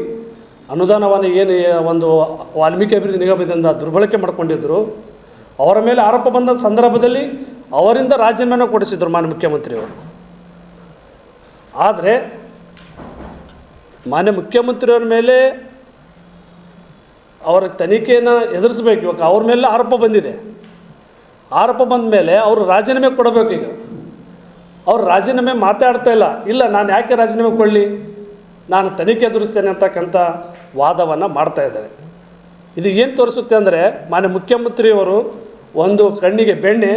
[SPEAKER 10] ಅನುದಾನವನ್ನು ಏನು ಒಂದು ವಾಲ್ಮೀಕಿ ಅಭಿವೃದ್ಧಿ ನಿಗಮದಿಂದ ದುರ್ಬಳಕೆ ಮಾಡಿಕೊಂಡಿದ್ದರು. ಅವರ ಮೇಲೆ ಆರೋಪ ಬಂದ ಸಂದರ್ಭದಲ್ಲಿ ಅವರಿಂದ ರಾಜೀನಾಮೆ ಕೊಡಿಸಿದರು ಮಾನ್ಯ ಮುಖ್ಯಮಂತ್ರಿಯವರು. ಆದರೆ ಮಾನ್ಯ ಮುಖ್ಯಮಂತ್ರಿಯವರ ಮೇಲೆ ಅವರ ತನಿಖೆಯನ್ನು ಎದುರಿಸಬೇಕು. ಇವಾಗ ಅವ್ರ ಮೇಲೆ ಆರೋಪ ಬಂದಿದೆ. ಆರೋಪ ಬಂದ ಮೇಲೆ ಅವರು ರಾಜೀನಾಮೆ ಕೊಡಬೇಕು. ಈಗ ಅವ್ರು ರಾಜೀನಾಮೆ ಮಾತಾಡ್ತಾ ಇಲ್ಲ, ನಾನು ಯಾಕೆ ರಾಜೀನಾಮೆ ಕೊಡಲಿ, ನಾನು ತನಿಖೆ ಎದುರಿಸ್ತೇನೆ ಅಂತಕ್ಕಂಥ ವಾದವನ್ನು ಮಾಡ್ತಾ ಇದ್ದಾರೆ. ಇದು ಏನು ತೋರಿಸುತ್ತೆ ಅಂದರೆ, ಮಾನ್ಯ ಮುಖ್ಯಮಂತ್ರಿಯವರು ಒಂದು ಕಣ್ಣಿಗೆ ಬೆಣ್ಣೆ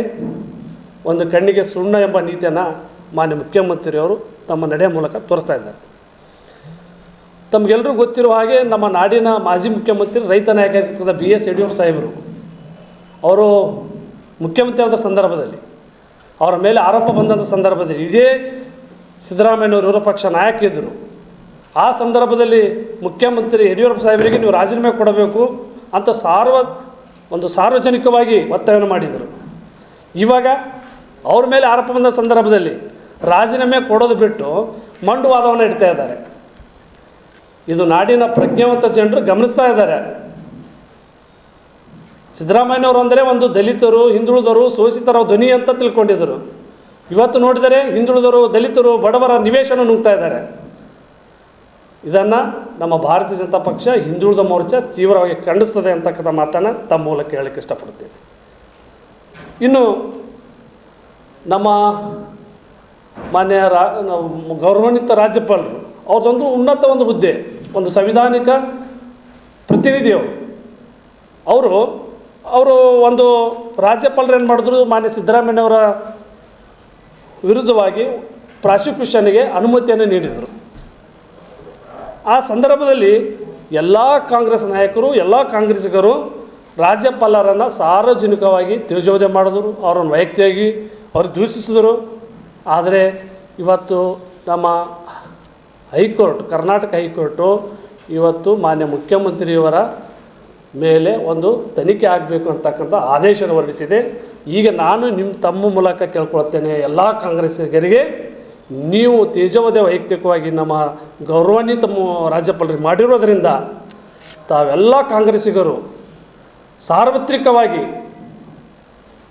[SPEAKER 10] ಒಂದು ಕಣ್ಣಿಗೆ ಸುಣ್ಣ ಎಂಬ ನೀತಿಯನ್ನು ಮಾನ್ಯ ಮುಖ್ಯಮಂತ್ರಿಯವರು ತಮ್ಮ ನಡೆಯ ಮೂಲಕ ತೋರಿಸ್ತಾ ಇದ್ದಾರೆ. ತಮಗೆಲ್ಲರೂ ಗೊತ್ತಿರುವ ಹಾಗೆ ನಮ್ಮ ನಾಡಿನ ಮಾಜಿ ಮುಖ್ಯಮಂತ್ರಿ ರೈತ ನಾಯಕರಾಗಿರ್ತಕ್ಕಂಥ BS ಯಡಿಯೂರಪ್ಪ ಸಾಹೇಬರು ಅವರು ಮುಖ್ಯಮಂತ್ರಿ ಆದ ಸಂದರ್ಭದಲ್ಲಿ ಅವರ ಮೇಲೆ ಆರೋಪ ಬಂದಂಥ ಸಂದರ್ಭದಲ್ಲಿ ಇದೇ ಸಿದ್ದರಾಮಯ್ಯನವರು ವಿರೋಧ ಪಕ್ಷ ನಾಯಕ ಇದ್ದರು. ಆ ಸಂದರ್ಭದಲ್ಲಿ ಮುಖ್ಯಮಂತ್ರಿ ಯಡಿಯೂರಪ್ಪ ಸಾಹೇಬರಿಗೆ ನೀವು ರಾಜೀನಾಮೆ ಕೊಡಬೇಕು ಅಂತ ಸಾರ್ವಜನಿಕವಾಗಿ ಒತ್ತಾಯವನ್ನು ಮಾಡಿದರು. ಇವಾಗ ಅವ್ರ ಮೇಲೆ ಆರೋಪ ಬಂದ ಸಂದರ್ಭದಲ್ಲಿ ರಾಜೀನಾಮೆ ಕೊಡೋದು ಬಿಟ್ಟು ಮಂಡುವಾದವನ್ನು ಇಡ್ತಾ ಇದ್ದಾರೆ. ಇದು ನಾಡಿನ ಪ್ರಜ್ಞಾವಂತ ಜನರು ಗಮನಿಸ್ತಾ ಇದ್ದಾರೆ. ಸಿದ್ದರಾಮಯ್ಯನವರು ಅಂದರೆ ಒಂದು ದಲಿತರು, ಹಿಂದುಳಿದವರು, ಶೋಷಿತರ ಧ್ವನಿ ಅಂತ ತಿಳ್ಕೊಂಡಿದ್ದರು. ಇವತ್ತು ನೋಡಿದರೆ ಹಿಂದುಳಿದವರು, ದಲಿತರು, ಬಡವರ ನಿವೇಶನ ನುಗ್ತಾ ಇದ್ದಾರೆ. ಇದನ್ನು ನಮ್ಮ ಭಾರತೀಯ ಜನತಾ ಪಕ್ಷ ಹಿಂದುಳಿದ ಮೋರ್ಚಾ ತೀವ್ರವಾಗಿ ಖಂಡಿಸ್ತದೆ ಅಂತಕ್ಕಂಥ ಮಾತನ್ನು ತಮ್ಮ ಮೂಲಕ ಹೇಳಕ್ಕೆ ಇಷ್ಟಪಡ್ತೀವಿ. ಇನ್ನು ನಮ್ಮ ಮಾನ್ಯ ಗೌರವಾನ್ವಿತ ರಾಜ್ಯಪಾಲರು ಅವ್ರದ್ದೊಂದು ಉನ್ನತ ಒಂದು ಹುದ್ದೆ, ಒಂದು ಸಂವಿಧಾನಿಕ ಪ್ರತಿನಿಧಿಯವರು. ಅವರು ಒಂದು ರಾಜ್ಯಪಾಲರು ಏನು ಮಾಡಿದ್ರು, ಮಾನ್ಯ ಸಿದ್ದರಾಮಯ್ಯನವರ ವಿರುದ್ಧವಾಗಿ ಪ್ರಾಸಿಕ್ಯೂಷನ್ಗೆ ಅನುಮತಿಯನ್ನು ನೀಡಿದರು. ಆ ಸಂದರ್ಭದಲ್ಲಿ ಎಲ್ಲ ಕಾಂಗ್ರೆಸ್ ನಾಯಕರು, ಎಲ್ಲ ಕಾಂಗ್ರೆಸ್ಸಿಗರು ರಾಜ್ಯಪಾಲರನ್ನು ಸಾರ್ವಜನಿಕವಾಗಿ ತೇಜೋವಧೆ ಮಾಡಿದ್ರು, ಅವರನ್ನು ವೈಯಕ್ತಿಯಾಗಿ ಅವರು ದೂಷಿಸಿದರು. ಆದರೆ ಇವತ್ತು ನಮ್ಮ ಹೈಕೋರ್ಟ್, ಕರ್ನಾಟಕ ಹೈಕೋರ್ಟು ಇವತ್ತು ಮಾನ್ಯ ಮುಖ್ಯಮಂತ್ರಿಯವರ ಮೇಲೆ ಒಂದು ತನಿಖೆ ಆಗಬೇಕು ಅಂತಕ್ಕಂಥ ಆದೇಶವನ್ನು ಹೊರಡಿಸಿದೆ. ಈಗ ನಾನು ತಮ್ಮ ಮೂಲಕ ಕೇಳ್ಕೊಳ್ತೇನೆ, ಎಲ್ಲ ಕಾಂಗ್ರೆಸ್ಸಿಗರಿಗೆ ನೀವು ತೇಜೋವಧೆ ವೈಯಕ್ತಿಕವಾಗಿ ನಮ್ಮ ಗೌರವಾನ್ವಿತ ರಾಜ್ಯಪಾಲರಿಗೆ ಮಾಡಿರೋದರಿಂದ ತಾವೆಲ್ಲ ಕಾಂಗ್ರೆಸ್ಸಿಗರು ಸಾರ್ವತ್ರಿಕವಾಗಿ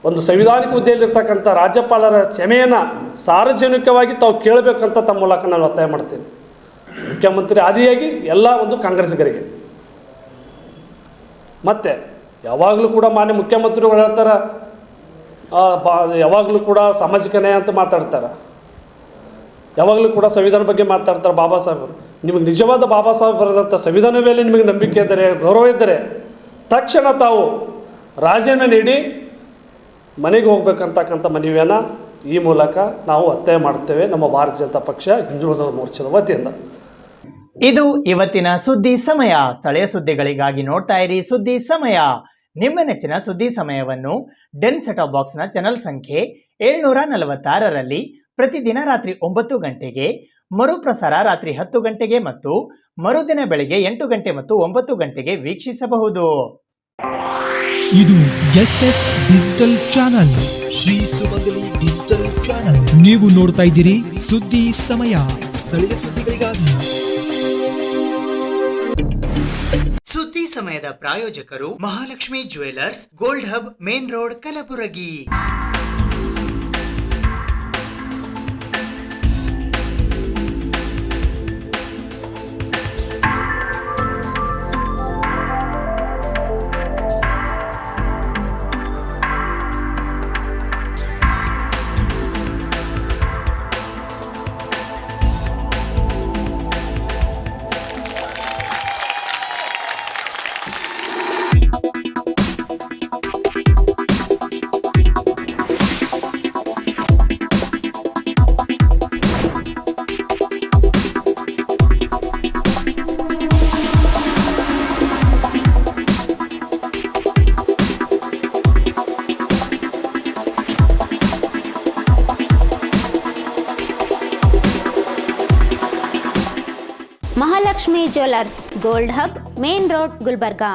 [SPEAKER 10] ಒಂದು ಸಂವಿಧಾನಿಕ ಹುದ್ದೆಯಲ್ಲಿರ್ತಕ್ಕಂಥ ರಾಜ್ಯಪಾಲರ ಕ್ಷಮೆಯನ್ನು ಸಾರ್ವಜನಿಕವಾಗಿ ತಾವು ಕೇಳಬೇಕಂತ ತಮ್ಮ ಮೂಲಕ ನಾನು ಒತ್ತಾಯ ಮಾಡ್ತೀನಿ. ಮುಖ್ಯಮಂತ್ರಿ ಆದಿಯಾಗಿ ಎಲ್ಲ ಒಂದು ಕಾಂಗ್ರೆಸ್ಸಿಗರಿಗೆ. ಮತ್ತು ಯಾವಾಗಲೂ ಕೂಡ ಮಾನ್ಯ ಮುಖ್ಯಮಂತ್ರಿಗಳು ಹೇಳ್ತಾರೆ, ಯಾವಾಗಲೂ ಕೂಡ ಸಾಮಾಜಿಕ ನ್ಯಾಯ ಅಂತ ಮಾತಾಡ್ತಾರೆ, ಯಾವಾಗಲೂ ಕೂಡ ಸಂವಿಧಾನ ಬಗ್ಗೆ ಮಾತಾಡ್ತಾರೆ ಬಾಬಾ ಸಾಹೇಬರು. ನಿಮಗೆ ನಿಜವಾದ ಬಾಬಾ ಸಾಹೇಬ್ ಬರೆದಂಥ ಸಂವಿಧಾನ ಮೇಲೆ ನಿಮಗೆ ನಂಬಿಕೆ ಇದ್ದರೆ, ಗೌರವ ಇದ್ದರೆ ತಕ್ಷಣ ತಾವು ರಾಜೀನಾಮೆ ನೀಡಿ ಮನೆಗೆ ಹೋಗ್ಬೇಕಂತಕ್ಕಂಥ ಮನವಿಯನ್ನು ಈ ಮೂಲಕ ನಾವು ಒತ್ತಾಯ ಮಾಡ್ತೇವೆ ನಮ್ಮ ಭಾರತೀಯ ಜನತಾ ಪಕ್ಷ ಹಿಂದುಳಿದ ಮೋರ್ಚಾದ ವತಿಯಿಂದ.
[SPEAKER 2] ಇದು ಇವತ್ತಿನ ಸುದ್ದಿ ಸಮಯ. ಸ್ಥಳೀಯ ಸುದ್ದಿಗಳಿಗಾಗಿ ನೋಡ್ತಾ ಇರಿ ಸುದ್ದಿ ಸಮಯ. ನಿಮ್ಮ ನೆಚ್ಚಿನ ಸುದ್ದಿ ಸಮಯವನ್ನು ಡೆನ್ ಸೆಟಾಪ್ ಬಾಕ್ಸ್ನ ಚಾನಲ್ ಸಂಖ್ಯೆ 746ರಲ್ಲಿ ಪ್ರತಿದಿನ ರಾತ್ರಿ 9 ಗಂಟೆಗೆ, ಮರುಪ್ರಸಾರ ರಾತ್ರಿ 10 ಗಂಟೆಗೆ ಮತ್ತು ಮರುದಿನ ಬೆಳಗ್ಗೆ 8 ಗಂಟೆ ಮತ್ತು 9 ಗಂಟೆಗೆ ವೀಕ್ಷಿಸಬಹುದು.
[SPEAKER 1] ಇದು SS ಡಿಜಿಟಲ್ ಚಾನಲ್, ಶ್ರೀ ಸುಮಂಗಲಿ ಡಿಜಿಟಲ್ ಚಾನಲ್. ನೀವು ನೋಡ್ತಾ ಇದ್ದೀರಿ ಸುದ್ದಿ ಸಮಯ, ಸ್ಥಳೀಯ ಸುದ್ದಿಗಳಿಗಾಗಿ. ಸುದ್ದಿ
[SPEAKER 2] ಸಮಯದ ಪ್ರಾಯೋಜಕರು Mahalakshmi jewellers, gold hub, main road, Kalaburagi.
[SPEAKER 3] Mahalakshmi jewellers, gold hub, main road, Gulbarga.